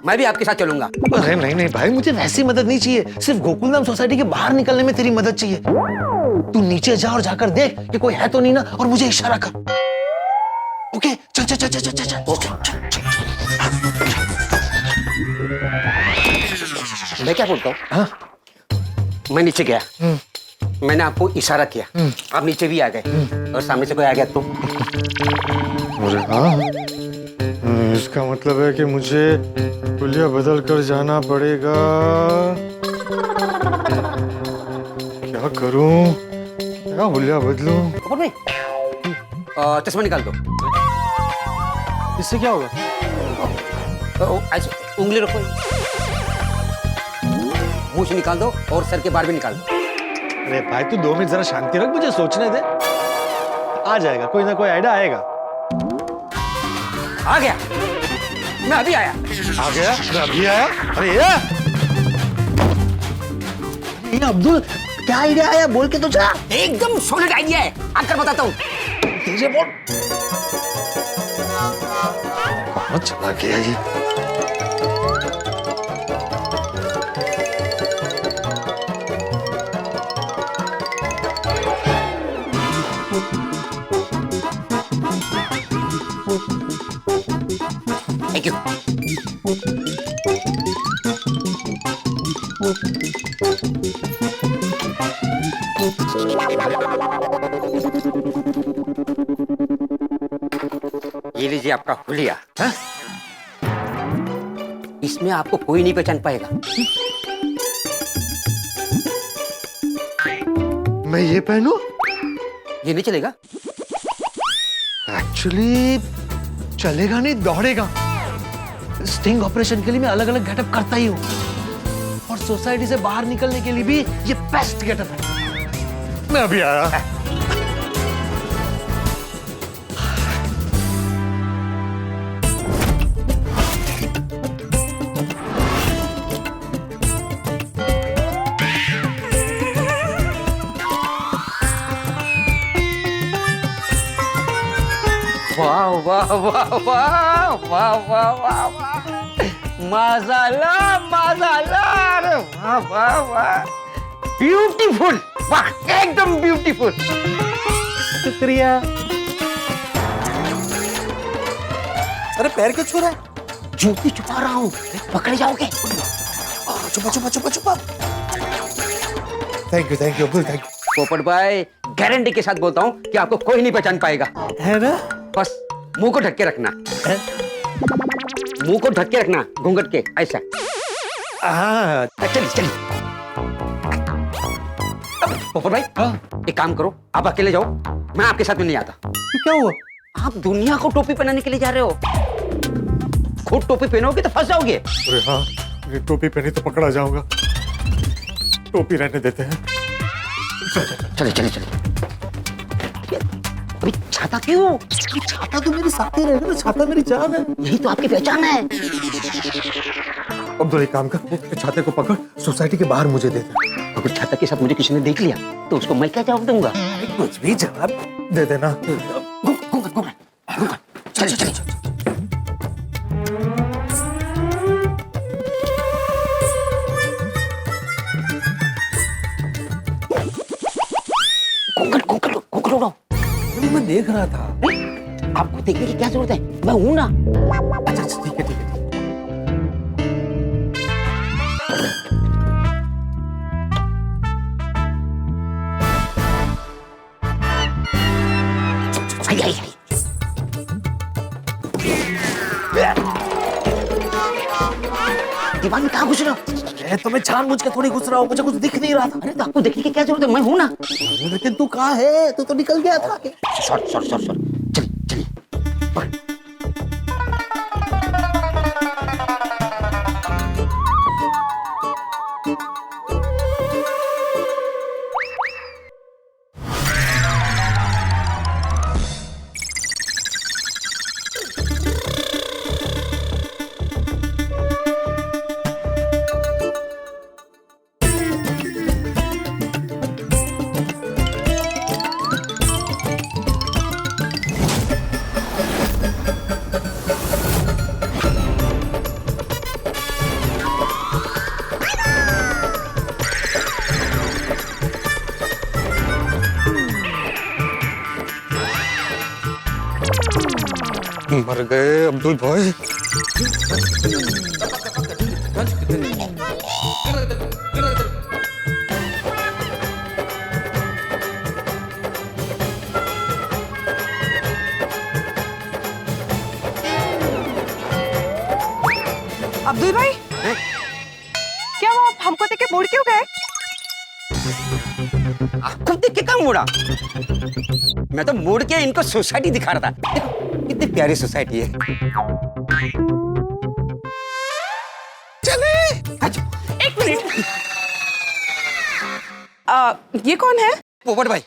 मैं भी आपके साथ चलूंगा। अरे नहीं नहीं भाई, मुझे वैसी मदद नहीं चाहिए, सिर्फ गोकुलधाम सोसाइटी के बाहर निकलने में तेरी मदद चाहिए। तू नीचे जा और जाकर देख कि कोई है तो नहीं ना, और मुझे इशारा कर। ओके चल चल चल चल चल चल। मैं क्या बोलता हूँ, मैं नीचे गया, मैंने आपको इशारा किया, आप नीचे भी आ गए और सामने से कोई आ गया तो? अरे हाँ, इसका मतलब है कि मुझे हुलिया बदल कर जाना पड़ेगा। क्या करूं, क्या हुलिया बदलूं? पोपट भाई, चश्मा निकाल दो। इससे क्या होगा? ऐसे उंगली रखो, मुंह से निकाल दो और सर के बाल भी निकाल दो। अरे भाई तू 2 मिनट जरा शांति रख, मुझे सोचने दे। आ जाएगा, कोई ना कोई आइडिया आएगा। आ गया, मैं अभी आया। आ गया, मैं अभी आया। अरे ये अब्दुल, क्या आइडिया आया, बोल के तो जा। एकदम सॉलिड आइडिया है, आकर बताता हूँ। धीरे बोल। कहाँ चला गया ये? Thank you. ये लीजिए आपका हुलिया। हाँ? इसमें आपको कोई नहीं पहचान पाएगा। मैं ये पहनूं? ये नहीं चलेगा? एक्चुअली चलेगा नहीं, दौड़ेगा। स्टिंग ऑपरेशन के लिए मैं अलग अलग गेटअप करता ही हूँ, और सोसाइटी से बाहर निकलने के लिए भी ये बेस्ट गेटअप है। मैं अभी आया। वाह वाह वाह वाह वाह वाह वाह वाह, माशाल्लाह माशाल्लाह, अरे वाह वाह वाह, ब्यूटीफुल, वाह एकदम ब्यूटीफुल। शुक्रिया। अरे पैर क्यों छू रहा है? जूती छुपा रहा हूँ, पकड़े जाओगे। छुपा छुपा छुपा छुपा। Thank you Abdul, thank you. पोपट भाई, गारंटी के साथ बोलता हूँ कि आपको कोई नहीं पहचान पाएगा, है ना? बस मुंह को ढक के रखना, मुंह को ढक के रखना, घूंघट के ऐसा। हाँ चलिए चलिए। पोपट भाई, एक काम करो, आप अकेले जाओ, मैं आपके साथ में नहीं आता। क्या हुआ? आप दुनिया को टोपी पहनाने के लिए जा रहे हो, खुद टोपी पहनोगे तो फंस जाओगे। अरे हाँ, ये टोपी पहनी तो पकड़ा जाऊंगा, टोपी रहने देते हैं। चलिए चलिए चलिए। अभी छाता क्यों? छाता तो मेरे साथ ही रहेगा ना, छाता मेरी जान है। यही तो आपकी पहचान है। अब्दुल एक काम कर, छाते को पकड़, सोसाइटी के बाहर मुझे दे दे। अगर छाता के साथ मुझे किसी ने देख लिया तो उसको मैं क्या जवाब दूंगा? कुछ भी जवाब दे देना। कोकल उड़ाओ। मैं देख रहा था। आपको देखने की क्या जरूरत है, मैं हूं ना। अच्छा ठीक है। आई। दीवार में कहाँ घुस रहे हो? तो मैं जानबूझ के थोड़ी घुस रहा हूँ, मुझे कुछ दिख नहीं रहा था। अरे तो आपको देखने की क्या जरूरत है, मैं हूं ना। लेकिन तू कहाँ है? तू तो निकल गया था। सॉरी चलिए। मर गए अब्दुल भाई। अब्दुल भाई, क्या वो आप हमको देख के मुड़ क्यों गए? आपको देख के कहाँ मुड़ा? मैं तो मुड़ के इनको सोसाइटी दिखा रहा था। देखो कितनी प्यारी सोसाइटी है। चले। एक मिनट, ये कौन है? पोपट भाई।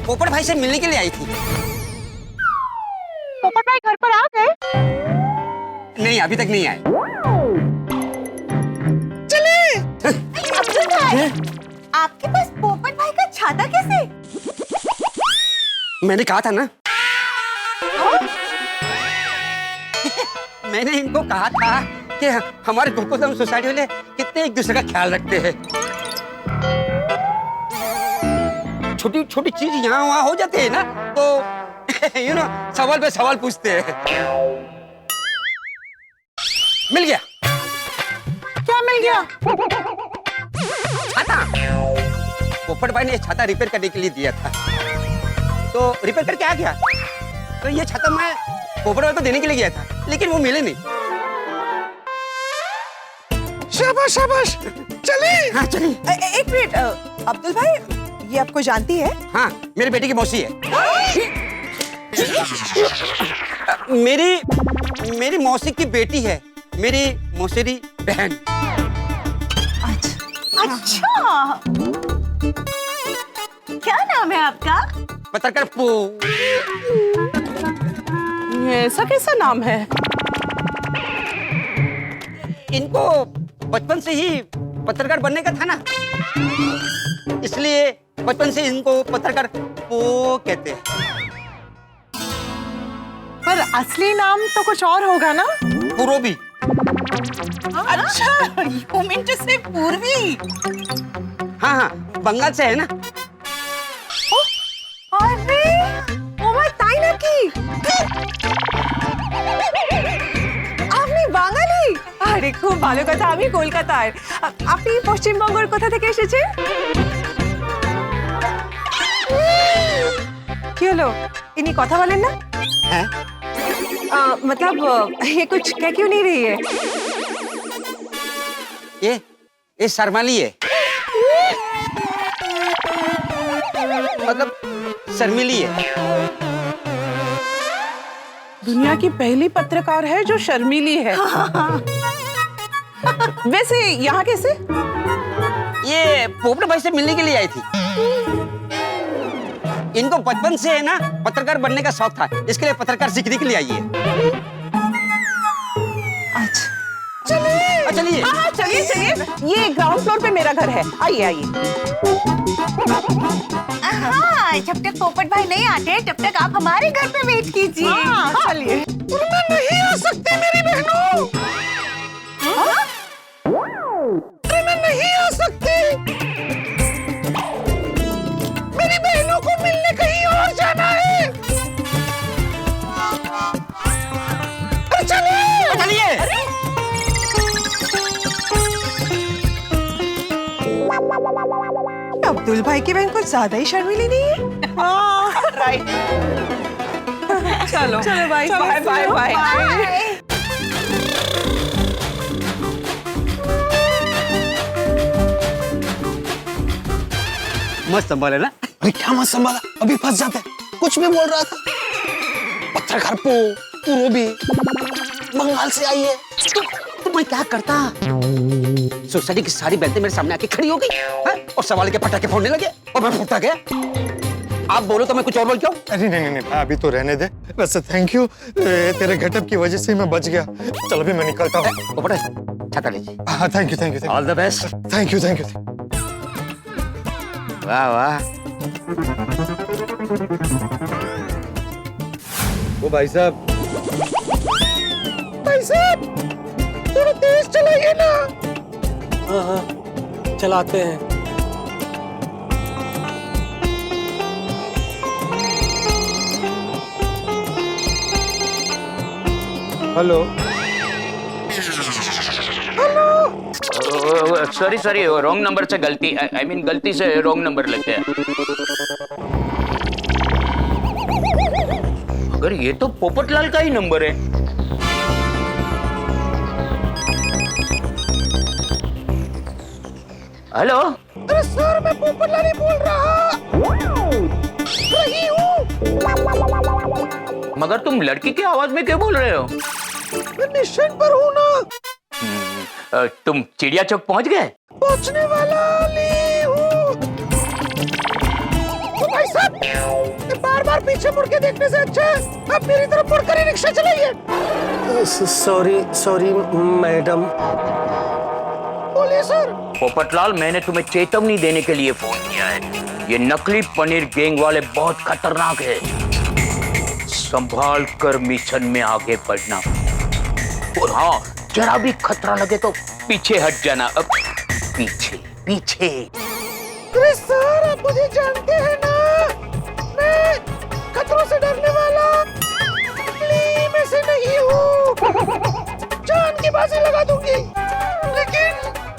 पोपट भाई से मिलने के लिए आई थी। पोपट भाई घर पर आ गए? नहीं, अभी तक नहीं आए। अब्दुल भाई, आपके पास पोपट भाई का छाता कैसे? मैंने कहा था ना। मैंने इनको कहा था कि हमारे गोकुलधाम सोसाइटी वाले कितने एक दूसरे का ख्याल रखते हैं। छोटी छोटी चीज यहाँ वहाँ हो जाते हैं ना, तो यू नो सवाल पे सवाल पूछते हैं। मिल गया। क्या मिल गया? छाता। पोपट भाई ने छाता रिपेयर करने के लिए दिया था, तो रिपेयर करके आ गया। तो ये छाता मैं पोपट भाई को देने के लिए गया था, लेकिन वो मिले नहीं। शाबाश शाबाश। चले। हाँ चलिए। एक मिनट, अब्दुल भाई ये आपको जानती है? हाँ, मेरी बेटी की मौसी है। मेरी मौसी की बेटी है, मेरी मौसेरी बहन। अच्छा, क्या नाम है आपका? पत्रकार पो। ऐसा कैसा नाम है? इनको बचपन से ही पत्रकार बनने का था ना, इसलिए बचपन से इनको पत्रकार पो कहते हैं। पर असली नाम तो कुछ और होगा ना? पूर्वी। अच्छा, यू मीन टू से पूर्वी? हाँ हाँ, बंगाल से है ना। अरे ओ माय ताई नाकी, আপনি বাঙালি? আরে খুব ভালো কথা, আমি কলকাতার। আপনি পশ্চিমবঙ্গের কোথা থেকে এসেছেন? কি হলো, ইনি কথা বলেন না? हैं? मतलब ये कुछ कह क्यों नहीं रही है? ये शर्माली है, मतलब शर्मिली है। दुनिया की पहली पत्रकार है जो शर्मीली है। वैसे यहाँ कैसे? ये पोपट भाई से मिलने के लिए आई थी। इनको बचपन से है ना पत्रकार बनने का शौक था, इसके लिए पत्रकार सीखने के लिए आई है। अच्छा चलिए। हाँ चलिए चलिए, ये ग्राउंड फ्लोर पे मेरा घर है, आइए आइए। हाँ, जब तक पोपट भाई नहीं आते तब तक आप हमारे घर पे वेट कीजिए। हाँ, चलिए। नहीं आ सकते मेरी बहनों। अब्दुल भाई की बहन कुछ ज्यादा ही शर्मीली नहीं है? हाँ राइट। चलो चलो बाय बाय बाय बाय। मस्त संभाले ना? अरे क्या मत संभाला, अभी फंस जाते। कुछ भी बोल रहा था। पत्रकार पूरो भी बंगाल से आई है। तो मैं क्या करता? सोसाइटी की सारी बेलते मेरे सामने आके खड़ी हो गई और सवाल के पटाखे फोड़ने लगे और मैं फूटता गया। आप बोलो तो मैं कुछ और बोल क्यों? अरे नहीं अभी तो रहने दे। वैसे थैंक यू, तेरे घटप की वजह से मैं बच गया। चलो अभी मैं निकलता हूँ। छाता लीजिए। हाँ thank you. All the best. Thank you. वाह वाह। वो भाई साहब थोड़ा तेज चलाइए ना। हाँ चलाते हैं। हेलो सॉरी रॉन्ग नंबर से गलती आई मीन गलती से रॉन्ग नंबर लग गया। अगर ये तो पोपटलाल का ही नंबर है। हेलो। अरे सर मैं पोपटलाल ही बोल रही हूँ। मगर तुम लड़की की आवाज में क्यों बोल रहे हो? मैं मिशन पर हूँ ना। तुम चिड़िया चौक पहुंच गए? पहुंचने वाला हूँ। तो भाई साहब बार पीछे मुड़ के देखने से अच्छा है आप मेरी तरफ मुड़कर ही रिक्शा चलाइए। Sorry madam. बोलिए सर। पोपटलाल मैंने तुम्हें चेतावनी देने के लिए फोन किया है। ये नकली पनीर गैंग वाले बहुत खतरनाक है। संभाल कर मिशन में आगे बढ़ना और हाँ जरा भी खतरा लगे तो पीछे हट जाना। अब पीछे। अरे सर आप मुझे जानते हैं ना, मैं खतरों से डरने वाला में से नहीं हूँ। जान की बाजी लगा दूंगी, लेकिन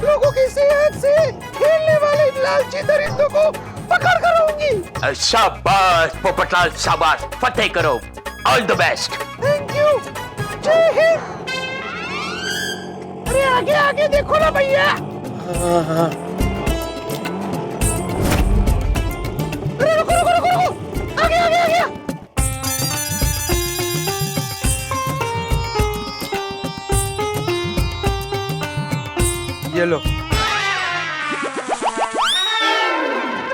लोगों की सेहत से खेलने वाले इन लालची दरिंदों को पकड़ कर रहूंगी। शाबाश पोपटलाल शाबाश, फतेह करो। All the best. Thank you. जय हिंद। अरे आगे देखो ना भैया। अरे रुको आगे। ये लो। अरे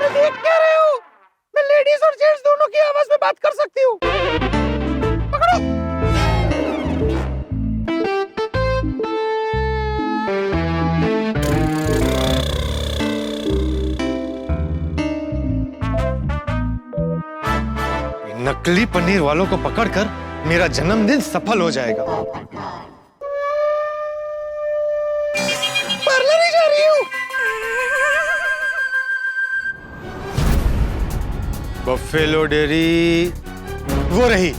देख क्या रहे हो? मैं लेडीज और जेंट्स दोनों की आवाज में बात कर सकती हूँ। पकड़ो। नकली पनीर वालों को पकड़कर मेरा जन्मदिन सफल हो जाएगा। पार्लर ही जा रही हूँ। बफेलो डेयरी वो रही।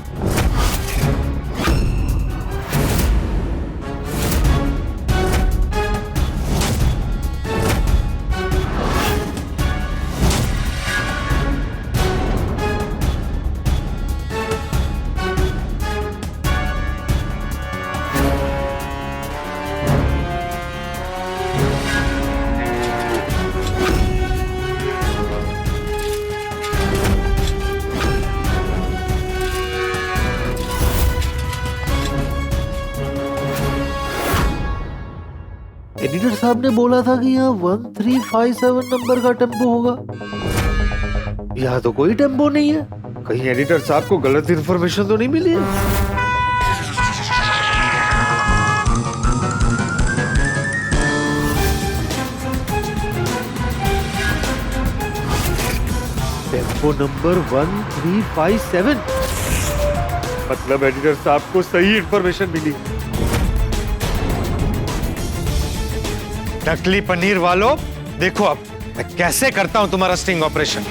एडिटर साहब ने बोला था कि यहाँ 1357 नंबर का टेम्पो होगा। यहाँ तो कोई टेम्पो नहीं है। कहीं एडिटर साहब को गलत इन्फॉर्मेशन तो नहीं मिली है? टेम्पो नंबर 1357, मतलब एडिटर साहब को सही इन्फॉर्मेशन मिली। नकली पनीर वालों देखो अब मैं कैसे करता हूं तुम्हारा स्टिंग ऑपरेशन।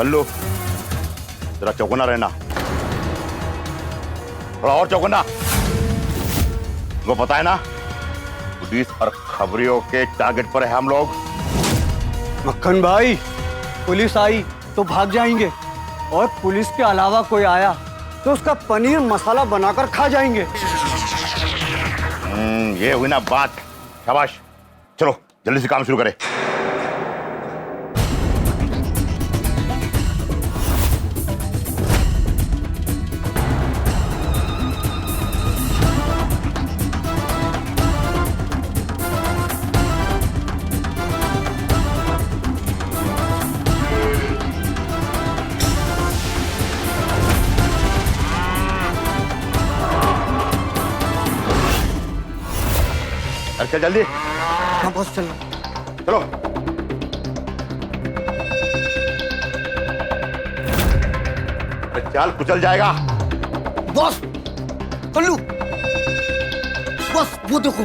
कल्लू, जरा चौकन्ना रहना, थोड़ा और चौकन्ना। वो पता है ना, पुलिस और खबरियों के टारगेट पर है हम लोग। मक्खन भाई, पुलिस आई तो भाग जाएंगे और पुलिस के अलावा कोई आया तो उसका पनीर मसाला बनाकर खा जाएंगे। ये हुई ना बात। शाबाश, चलो जल्दी से काम शुरू करें। चल जल्दी। हाँ बॉस, चलो चलो। चाल कुचल जाएगा। बॉस, कल्लू, बॉस वो देखो।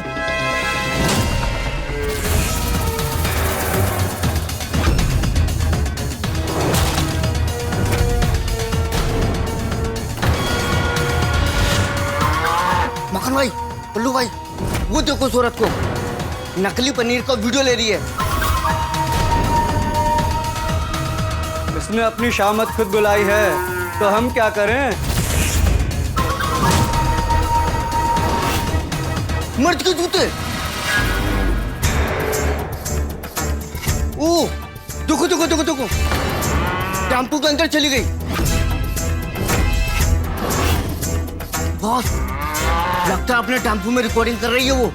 मक्खन भाई, कल्लू भाई, वो देखो सूरत को, नकली पनीर का वीडियो ले रही है। इसने अपनी शामत खुद बुलाई है, तो हम क्या करें? मर्द के जूते। ओ, देखो देखो देखो देखो, टेम्पो के अंदर चली गई। बॉस, लगता है अपने टेम्पो में रिकॉर्डिंग कर रही है वो।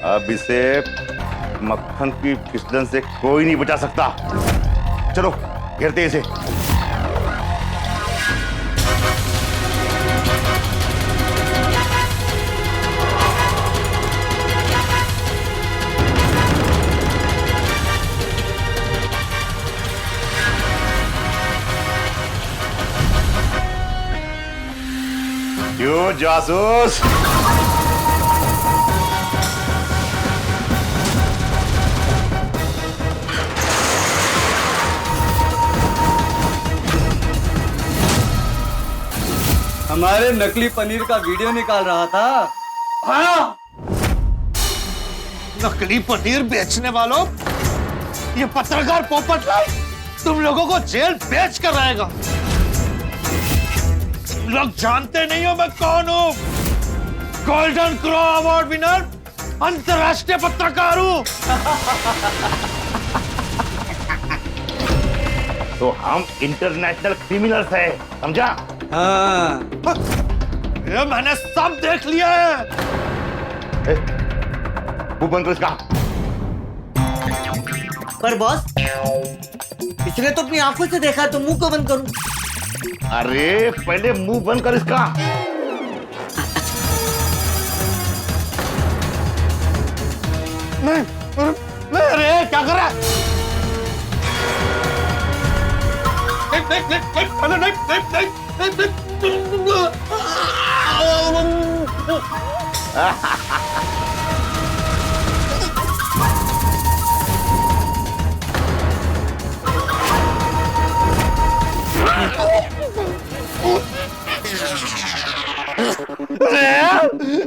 अब इसे मक्खन की फिसलन से कोई नहीं बचा सकता। चलो घेरते इसे। क्यों जासूस? हमारे नकली पनीर का वीडियो निकाल रहा था। हाँ, नकली पनीर बेचने वालों, ये पत्रकार पोपटलाल तुम लोगों को जेल बेच कर रहेगा। तुम लोग जानते नहीं हो मैं कौन हूँ। गोल्डन क्रो अवार्ड विनर, अंतर्राष्ट्रीय पत्रकार हूँ। तो हम इंटरनेशनल क्रिमिनल्स हैं, समझा? हाँ। ये मैंने सब देख लिया है। मुंह बंद करो इसका। पर बॉस, इसने तो अपनी आंखों से देखा, तो मुंह को बंद करूं? अरे पहले मुंह बंद कर इसका। नहीं, अरे क्या कर रहा है?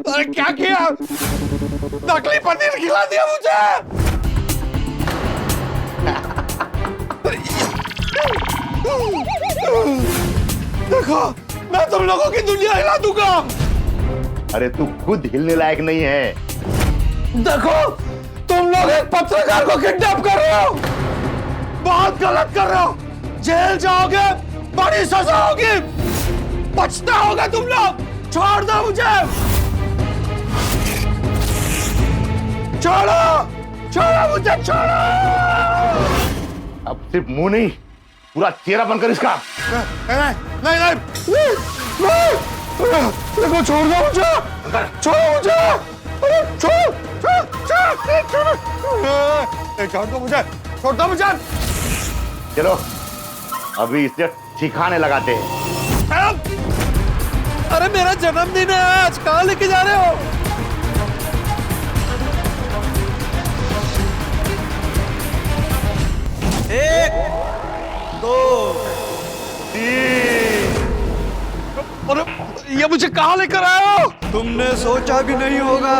अरे क्या किया? नकली पनीर खिला दिया मुझे। देखो, मैं तुम लोगों की दुनिया हिला दूंगा। अरे तू खुद हिलने लायक नहीं है। देखो, तुम लोग एक पत्रकार को किडनैप कर रहे हो, बहुत गलत कर रहे हो। जेल जाओगे, बड़ी सजा होगी, बचता होगा तुम लोग। छोड़ दो मुझे, छोड़ो, छोड़ो मुझे, छोड़ो। अब सिर्फ मुंह नहीं, पूरा चेहरा बनकर इसका। नहीं नहीं देखो, छोड़ दो मुझे, छोड़ो मुझे, छोड़ दो मुझे, छोड़ दो मुझे। चलो अभी इसे ठिकाने लगाते हैं। अरे मेरा जन्मदिन है आज, कहाँ लेके जा रहे हो? मुझे कहाँ लेकर आए हो? तुमने सोचा भी नहीं होगा,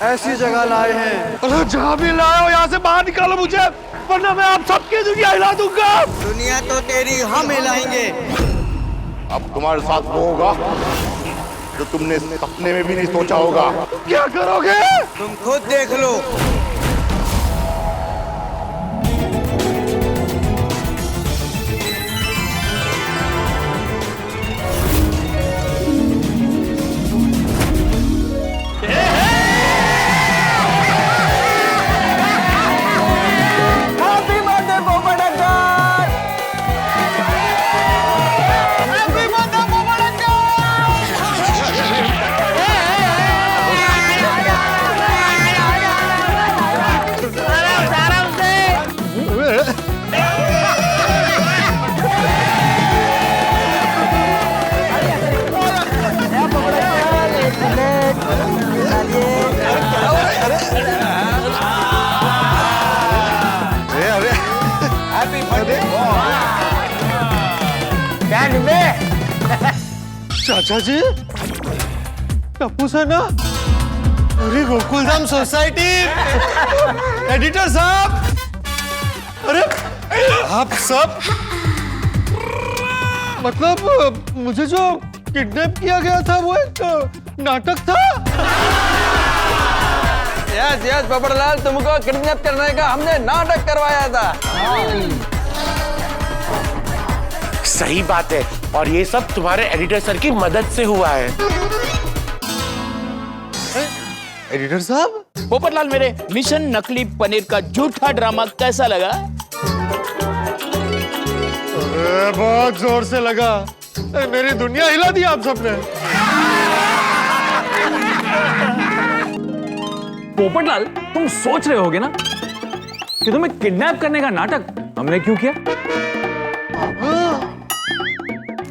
ऐसी जगह लाए हैं। अरे जहाँ भी लाए हो यहाँ से बाहर निकालो मुझे, वरना मैं आप सबकी दुनिया हिला दूंगा। दुनिया तो तेरी हम हिलाएंगे। अब तुम्हारे साथ वो होगा जो तुमने सपने में भी नहीं सोचा होगा। क्या करोगे? तुम खुद देख लो। चाचा जी, टप्पू सर ना, पूरी गोकुलधाम सोसाइटी, एडिटर साहब, अरे आप सब, मतलब मुझे जो किडनैप किया गया था वो एक नाटक था। यस यस पोपटलाल, तुमको किडनैप करने का हमने नाटक करवाया था। सही बात है, और ये सब तुम्हारे एडिटर सर की मदद से हुआ है। एडिटर साहब, पोपटलाल, मेरे मिशन नकली पनीर का झूठा ड्रामा कैसा लगा? अरे बहुत जोर से लगा, मेरी दुनिया हिला दी आप सबने। पोपटलाल, तुम सोच रहे होगे ना कि तुम्हें किडनैप करने का नाटक हमने क्यों किया?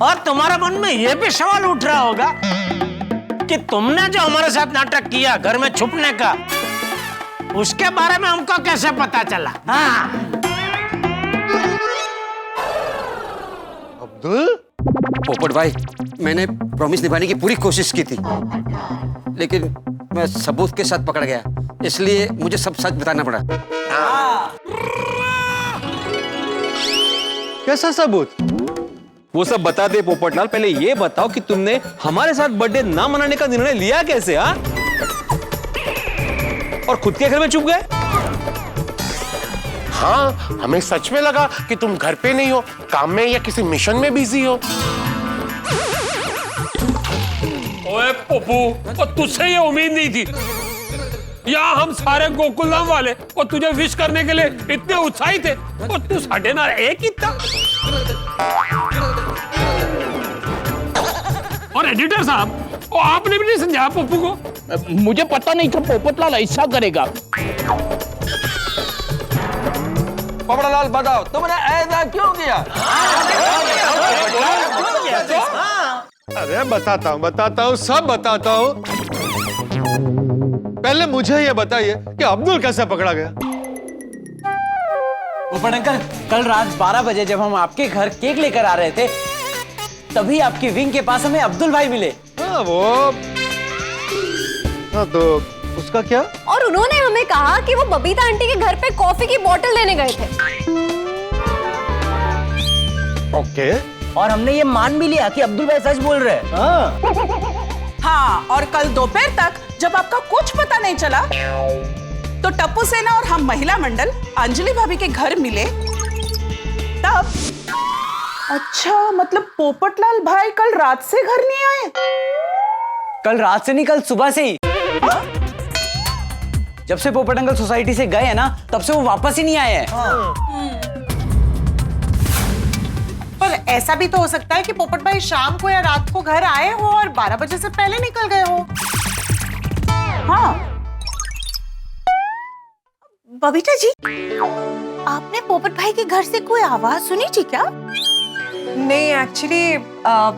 और तुम्हारे मन में यह भी सवाल उठ रहा होगा कि तुमने जो हमारे साथ नाटक किया घर में छुपने का, उसके बारे में हमको कैसे पता चला? हाँ। अब्दुल, पोपट भाई, मैंने प्रॉमिस निभाने की पूरी कोशिश की थी, लेकिन मैं सबूत के साथ पकड़ गया, इसलिए मुझे सब सच बताना पड़ा। कैसा सबूत? वो सब बता दे पोपटलाल, पहले ये बताओ कि तुमने हमारे साथ बर्थडे ना मनाने का निर्णय लिया कैसे, हाँ? और खुद के घर में चुप गए? हाँ, हमें सच में लगा कि तुम घर पे नहीं हो, काम में या किसी मिशन में बिजी हो। ओए पप्पू, और तुझसे ये उम्मीद नहीं थी। यहाँ हम सारे गोकुलधाम वाले और तुझे विश करने के लिए इतने उत्साहित थे, और तू साढ़े ना एक ही था। और एडिटर साहब, आपने भी नहीं समझाया पप्पू को? मुझे पता नहीं था पोपटलाल ऐसा करेगा। पोपटलाल, बताओ तुमने ऐसा क्यों किया? अरे बताता हूँ, सब बताता हूँ। पहले मुझे ये बताइए कि अब्दुल कैसे पकड़ा गया? पोपट अंकल, कल रात 12 बजे जब हम आपके घर केक लेकर आ रहे थे, तभी आपकी विंग के पास हमें अब्दुल भाई मिले। हाँ तो उसका क्या? और उन्होंने हमें कहा कि वो बबीता आंटी के घर पे कॉफी की बोतल लेने गए थे। ओके। और हमने ये मान भी लिया कि अब्दुल भाई सच बोल रहे हैं। हाँ, और कल दोपहर तक जब आपका कुछ पता नहीं चला, तो टप्पू सेना और हम महिला मंडल अंजलि भाभी के घर मिले तब। अच्छा, मतलब पोपटलाल भाई कल रात से घर नहीं आए? कल रात से नहीं, कल सुबह से ही। जब से पोपट अंकल सोसाइटी से गए हैं ना, तब से वो वापस ही नहीं आए हैं। पर ऐसा भी तो हो सकता है कि पोपट भाई शाम को या रात को घर आए हो और 12 बजे से पहले निकल गए हो। हाँ। बबीता जी, आपने पोपट भाई के घर से कोई आवाज सुनी थी क्या? नहीं, एक्चुअली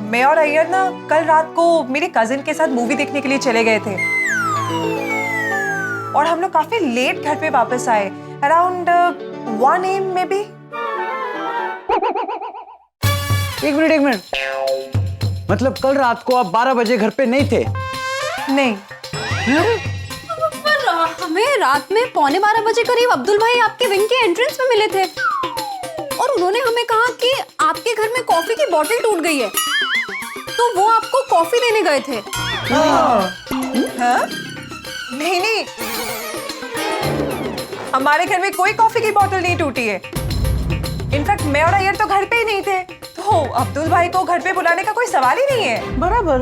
मैं और अय्यर ना कल रात को मेरे कजिन के साथ मूवी देखने के लिए चले गए थे, और हम लोग काफी लेट घर पे वापस आए, अराउंड 1 AM में भी। एक मिनट, मतलब कल रात को आप 12 बजे घर पे नहीं थे? नहीं। पर हमें रात में 11:15 बजे करीब अब्दुल भाई आपके विंग के एंट्रेंस में मिले थे और उन्होंने हमें कहा कि आपके घर में कॉफी की बोतल टूट गई है, तो वो आपको कॉफी देने गए थे। हाँ? नहीं, हमारे घर में कोई कॉफी की बोतल नहीं टूटी है। इनफैक्ट मैं और अय्यर तो घर पे ही नहीं थे, तो अब्दुल भाई को घर पे बुलाने का कोई सवाल ही नहीं है। बराबर।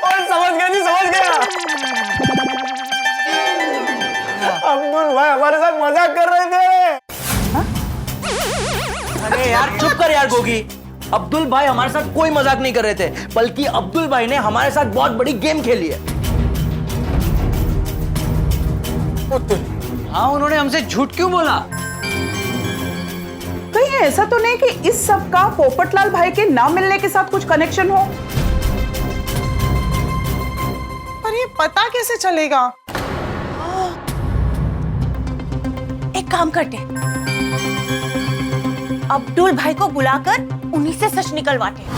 और समझ गया। अब्दुल भाई हमारे साथ मजाक कर रहे थे। अरे यार चुप कर यार गोगी। अब्दुल भाई हमारे साथ कोई मजाक नहीं कर रहे थे, बल्कि अब्दुल भाई ने हमारे साथ बहुत बड़ी गेम खेली है। हाँ, उन्होंने हमसे झूठ क्यों बोला? कहीं ऐसा तो नहीं कि इस सब का पोपटलाल भाई के ना मिलने के साथ कुछ कनेक्शन हो? पर ये पता कैसे चलेगा? एक काम करते हैं, अब्दुल भाई को बुलाकर उन्हीं से सच निकलवाते हैं।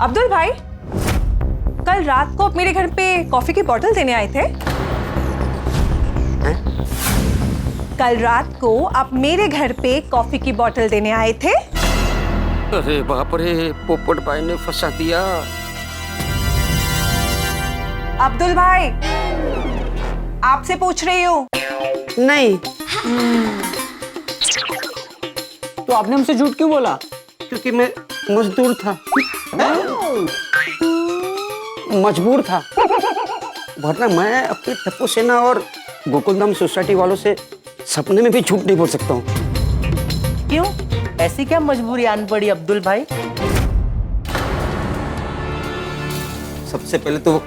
अब्दुल भाई कल रात को आप मेरे घर पे कॉफी की बोतल देने आए थे? कल रात को आप मेरे घर पे कॉफी की बोतल देने आए थे? अरे बाप रे, पोपट भाई ने फंसा दिया। अब्दुल भाई आपसे पूछ रही हूँ। नहीं। तो आपने हमसे झूठ क्यों बोला? क्योंकि मैं मजदूर था, मजबूर था, वरना मैं अपने टप्पू सेना और गोकुलधाम सोसाइटी वालों से सपने में भी झूठ नहीं बोल सकता हूँ। क्यों? ऐसी क्या मजबूरी आन पड़ी अब्दुल भाई? सबसे पहले तो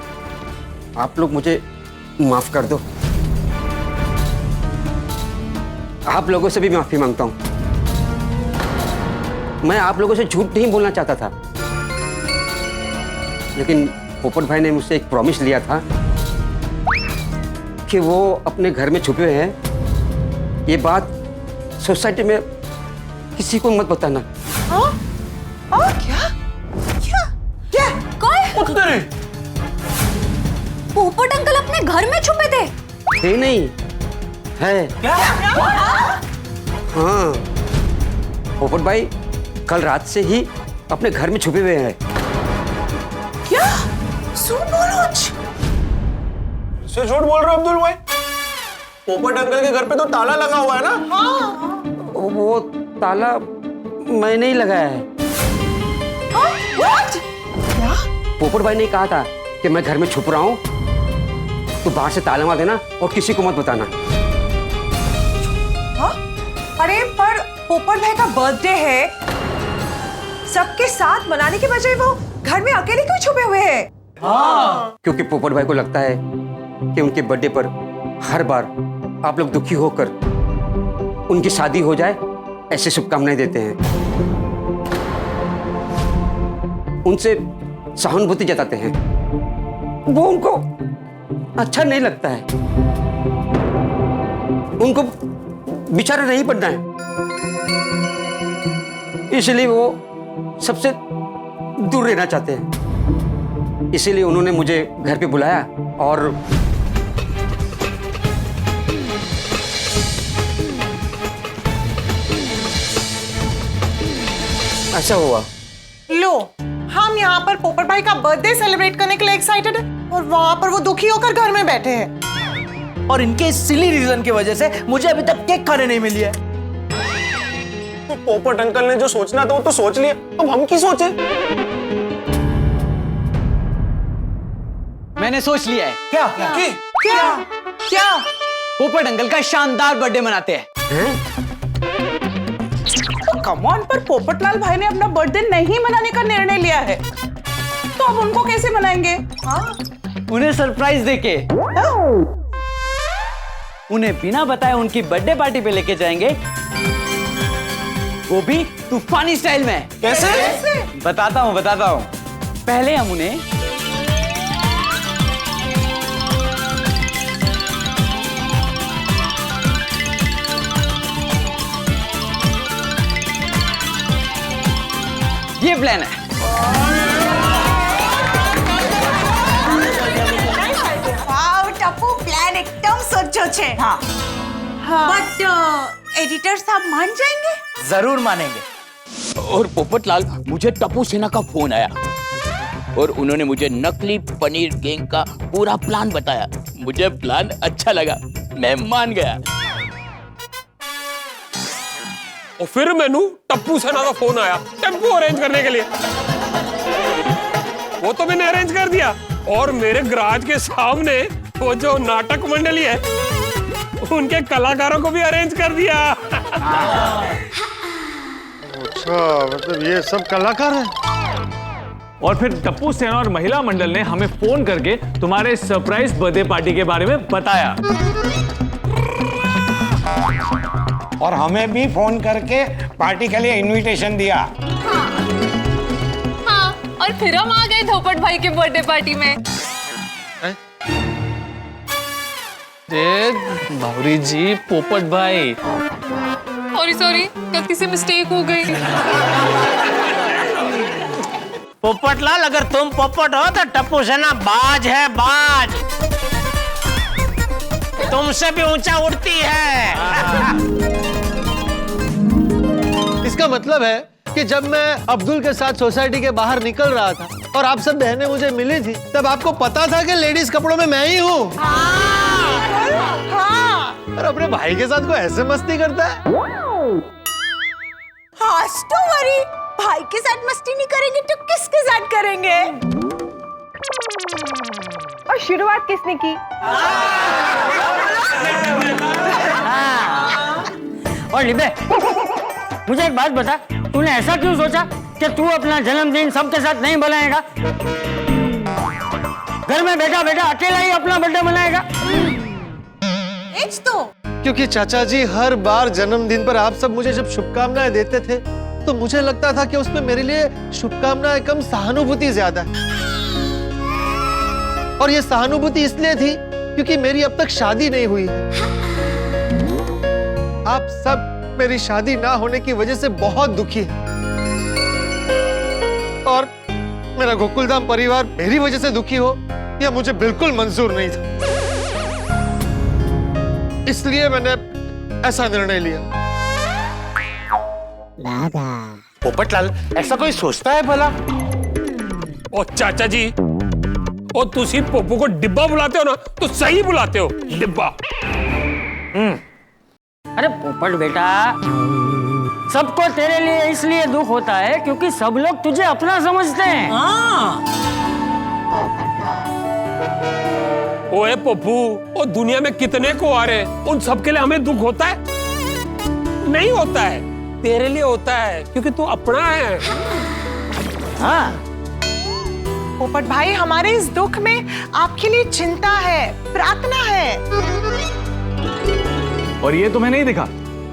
आप लोग मुझे माफ कर दो। आप लोगों से भी माफी मांगता हूँ। मैं आप लोगों से झूठ नहीं बोलना चाहता था, लेकिन पोपट भाई ने मुझसे एक प्रॉमिस लिया था कि वो अपने घर में छुपे हैं, ये बात सोसाइटी में किसी को मत बताना। क्या? कौन? पोपट अंकल अपने घर में छुपे थे? थे नहीं, है। क्या? हाँ, पोपट भाई कल रात से ही अपने घर में छुपे हुए हैं। क्या? झूठ बोलो। से झूठ बोल रहे हो अब्दुल भाई? पोपट अंकल के घर पे तो ताला लगा हुआ है ना? हाँ। वो ताला मैंने ही लगाया है। What? क्या? पोपट भाई ने कहा था कि मैं घर में छुप रहा हूँ, तो बाहर से ताला मार देना और किसी को मत बताना। हाँ? अरे पर पोपट भाई का बर्थडे है, सबके साथ मनाने के बजाय वो घर में अकेले क्यों छुपे हुए हैं? हाँ। क्योंकि पोपट भाई को लगता है कि उनके बर्थडे पर हर बार आप लोग दुखी होकर उनकी शादी हो जाए, ऐसे शुभकामनाएं देते हैं, उनसे सहानुभूति जताते हैं। वो उनको अच्छा नहीं लगता है, उनको बेचारा नहीं बनना है, इसलिए वो सबसे दूर रहना चाहते हैं। इसीलिए उन्होंने मुझे घर पे बुलाया और ऐसा हुआ। लो, हम यहाँ पर पोपट भाई का बर्थडे सेलिब्रेट करने के लिए एक्साइटेड है और वहाँ पर वो दुखी होकर घर में बैठे हैं। और इनके सिली रीजन की वजह से मुझे अभी तक केक खाने नहीं मिली है। तो पोपट अंकल ने जो सोचना था वो तो सोच लिया, अब हम की सोचे? मैंने सोच लिया है। क्या? क्या? पोपट अंकल का शानदार बर्थडे मनाते हैं। कम ऑन, पर पोपटलाल भाई ने अपना बर्थडे नहीं मनाने का निर्णय लिया है, तो अब उनको कैसे मनाएंगे? उन्हें सरप्राइज देके उन्हें बिना बताए उनकी बर्थडे पार्टी पे लेके जाएंगे, वो भी तूफानी स्टाइल में। कैसे? बताता हूँ। पहले हम उन्हें ये प्लान है। वाव टप्पू, प्लान एकदम सोचो छे। हाँ। बट एडिटर साहब मान जाएंगे? जरूर मानेंगे। और पोपटलाल, मुझे टप्पू सेना का फोन आया और उन्होंने मुझे नकली पनीर गैंग का पूरा प्लान बताया। मुझे प्लान अच्छा लगा, मैं मान गया। और फिर मैनू टप्पू सेना का फोन आया टेम्पो अरेंज करने के लिए। वो तो मैंने अरेंज कर दिया और मेरे गराज के सामने वो जो नाटक मंडली है उनके कलाकारों को भी अरेंज कर दिया। अच्छा, मतलब ये सब कलाकार हैं। और फिर टप्पू सेना और महिला मंडल ने हमें फोन करके तुम्हारे सरप्राइज बर्थडे पार्टी के बारे में बताया। और हमें भी फोन करके पार्टी के लिए इनविटेशन दिया। हाँ, और फिर हम आ गए पोपट भाई के बर्थडे पार्टी में। बावरी जी, पोपट भाई। सॉरी, गलती से मिस्टेक हो गई। पोपटलाल, अगर तुम पोपट हो तो टप्पू सेना बाज है, बाज। तुमसे भी ऊंचा उड़ती है। इसका मतलब है कि जब मैं अब्दुल के साथ सोसाइटी के बाहर निकल रहा था और आप सब बहनें मुझे मिली थी, तब आपको पता था कि लेडीज कपड़ों में मैं ही हूँ। और अपने भाई के साथ कोई ऐसे मस्ती करता है? वरी, भाई के साथ मस्ती नहीं करेंगे तो किसके साथ करेंगे? और शुरुआत किसने की? और लिबे, मुझे एक बात बता, तूने ऐसा क्यों सोचा कि तू अपना जन्मदिन सबके साथ नहीं मनाएगा? घर में बैठा बैठा अकेला ही अपना बर्थडे मनाएगा? एच तो क्योंकि चाचा जी हर बार जन्मदिन पर आप सब मुझे जब शुभकामनाएं देते थे तो मुझे लगता था कि उसमें मेरे लिए शुभकामनाएं कम, सहानुभूति ज्यादा है। और ये सहानुभूति इसलिए थी क्योंकि मेरी अब तक शादी नहीं हुई है। आप सब मेरी शादी ना होने की वजह से बहुत दुखी है और मेरा गोकुलधाम परिवार मेरी वजह से दुखी हो यह मुझे बिल्कुल मंजूर नहीं था। इसलिए मैंने ऐसा निर्णय लिया। पोपटलाल, ऐसा कोई सोचता है भला? ओ चाचा जी, ओ तुसी पप्पू को डिब्बा बुलाते हो ना, तो सही बुलाते हो, डिब्बा। अरे पोपट बेटा, सबको तेरे लिए इसलिए दुख होता है क्योंकि सब लोग तुझे अपना समझते हैं। ओए पप्पू, ओ दुनिया में कितने को आ रहे, उन सबके लिए हमें दुख होता है? नहीं होता है, तेरे लिए होता है क्योंकि तू अपना है। हाँ। पोपट भाई, हमारे इस दुख में आपके लिए चिंता है, प्रार्थना है। और ये तुम्हें नहीं दिखा?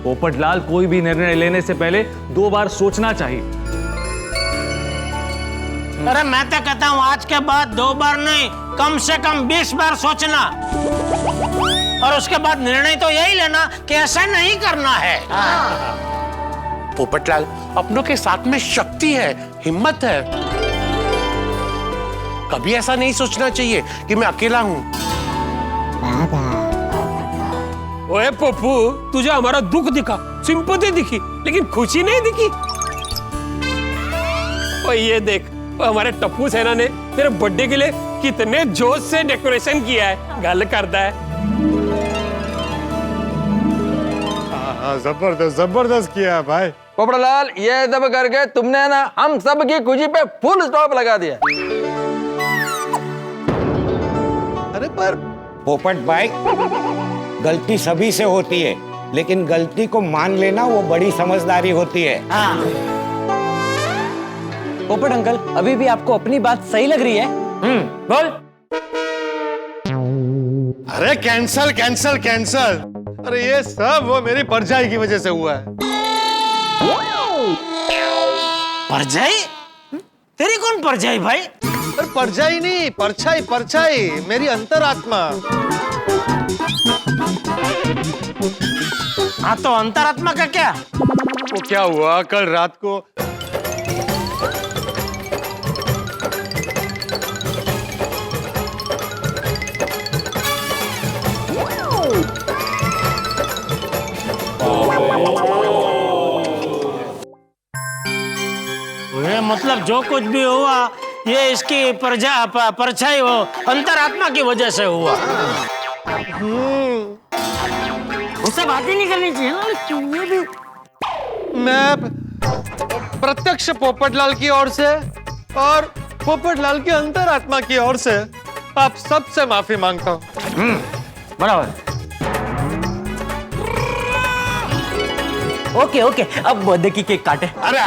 पोपटलाल, कोई भी निर्णय लेने से पहले 2 बार सोचना चाहिए। अरे मैं तो कहता हूँ आज के बाद 2 बार नहीं, कम से कम 20 बार सोचना और उसके बाद निर्णय तो यही लेना कि ऐसा नहीं करना है। पोपटलाल, अपनों के साथ में शक्ति है, हिम्मत है। कभी ऐसा नहीं सोचना चाहिए कि मैं अकेला हूँ। ओए पप्पू, तुझे हमारा दुख दिखा, सिंपैथी दिखी, लेकिन खुशी नहीं दिखी। और ये देख, हमारे टप्पू सेना ने तेरे बर्थडे के लिए कितने जोश से डेकोरेशन किया है, गल करता है। हाँ, जबरदस्त जबरदस्त किया है भाई। पोपटलाल, ये दब करके तुमने ना हम सब की खुशी पे फुल स्टॉप लगा दिया। अरे पर पोपट भाई, गलती सभी से होती है, लेकिन गलती को मान लेना वो बड़ी समझदारी होती है। हाँ। पोपट अंकल, अभी भी आपको अपनी बात सही लग रही है? बोल। अरे कैंसल कैंसल कैंसल। अरे ये सब वो मेरी परछाई की वजह से हुआ है। परछाई? तेरी कौन परछाई भाई? अरे परछाई नहीं, परछाई परछाई, मेरी अंतरात्मा। हाँ तो अंतरात्मा का क्या? वो क्या हुआ कल रात को, ये मतलब जो कुछ भी हुआ ये इसकी परछाई हो अंतरात्मा की वजह से हुआ। उससे बात ही नहीं करनी चाहिए ना। मैं प्रत्यक्ष पोपटलाल की ओर से और पोपटलाल की अंतरात्मा की ओर से आप सबसे माफी मांगता हूँ। बराबर। ओके ओके, अब बर्थडे की केक काटे। अरे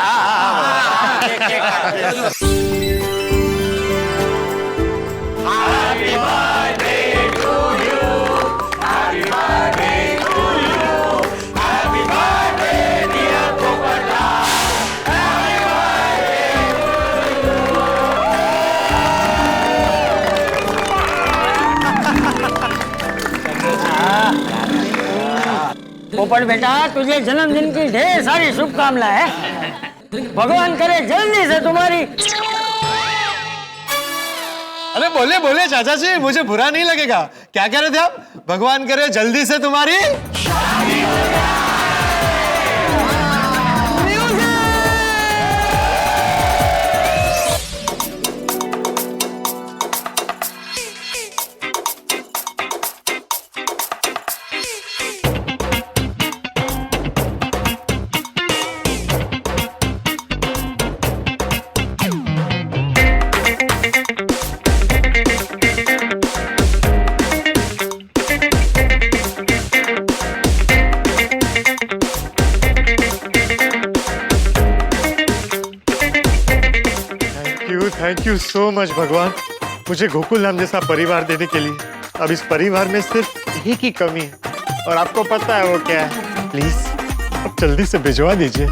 पोपट बेटा, तुझे जन्मदिन की ढेर सारी शुभकामनाएं हैं। भगवान करे जल्दी से तुम्हारी। अरे बोले बोले चाचा जी, मुझे बुरा नहीं लगेगा। क्या कह रहे थे आप? भगवान करे जल्दी से तुम्हारी थैंक यू सो मच भगवान, मुझे गोकुल नाम जैसा परिवार देने के लिए। अब इस परिवार में सिर्फ एक ही कमी है और आपको पता है वो क्या है। प्लीज अब जल्दी से भिजवा दीजिए।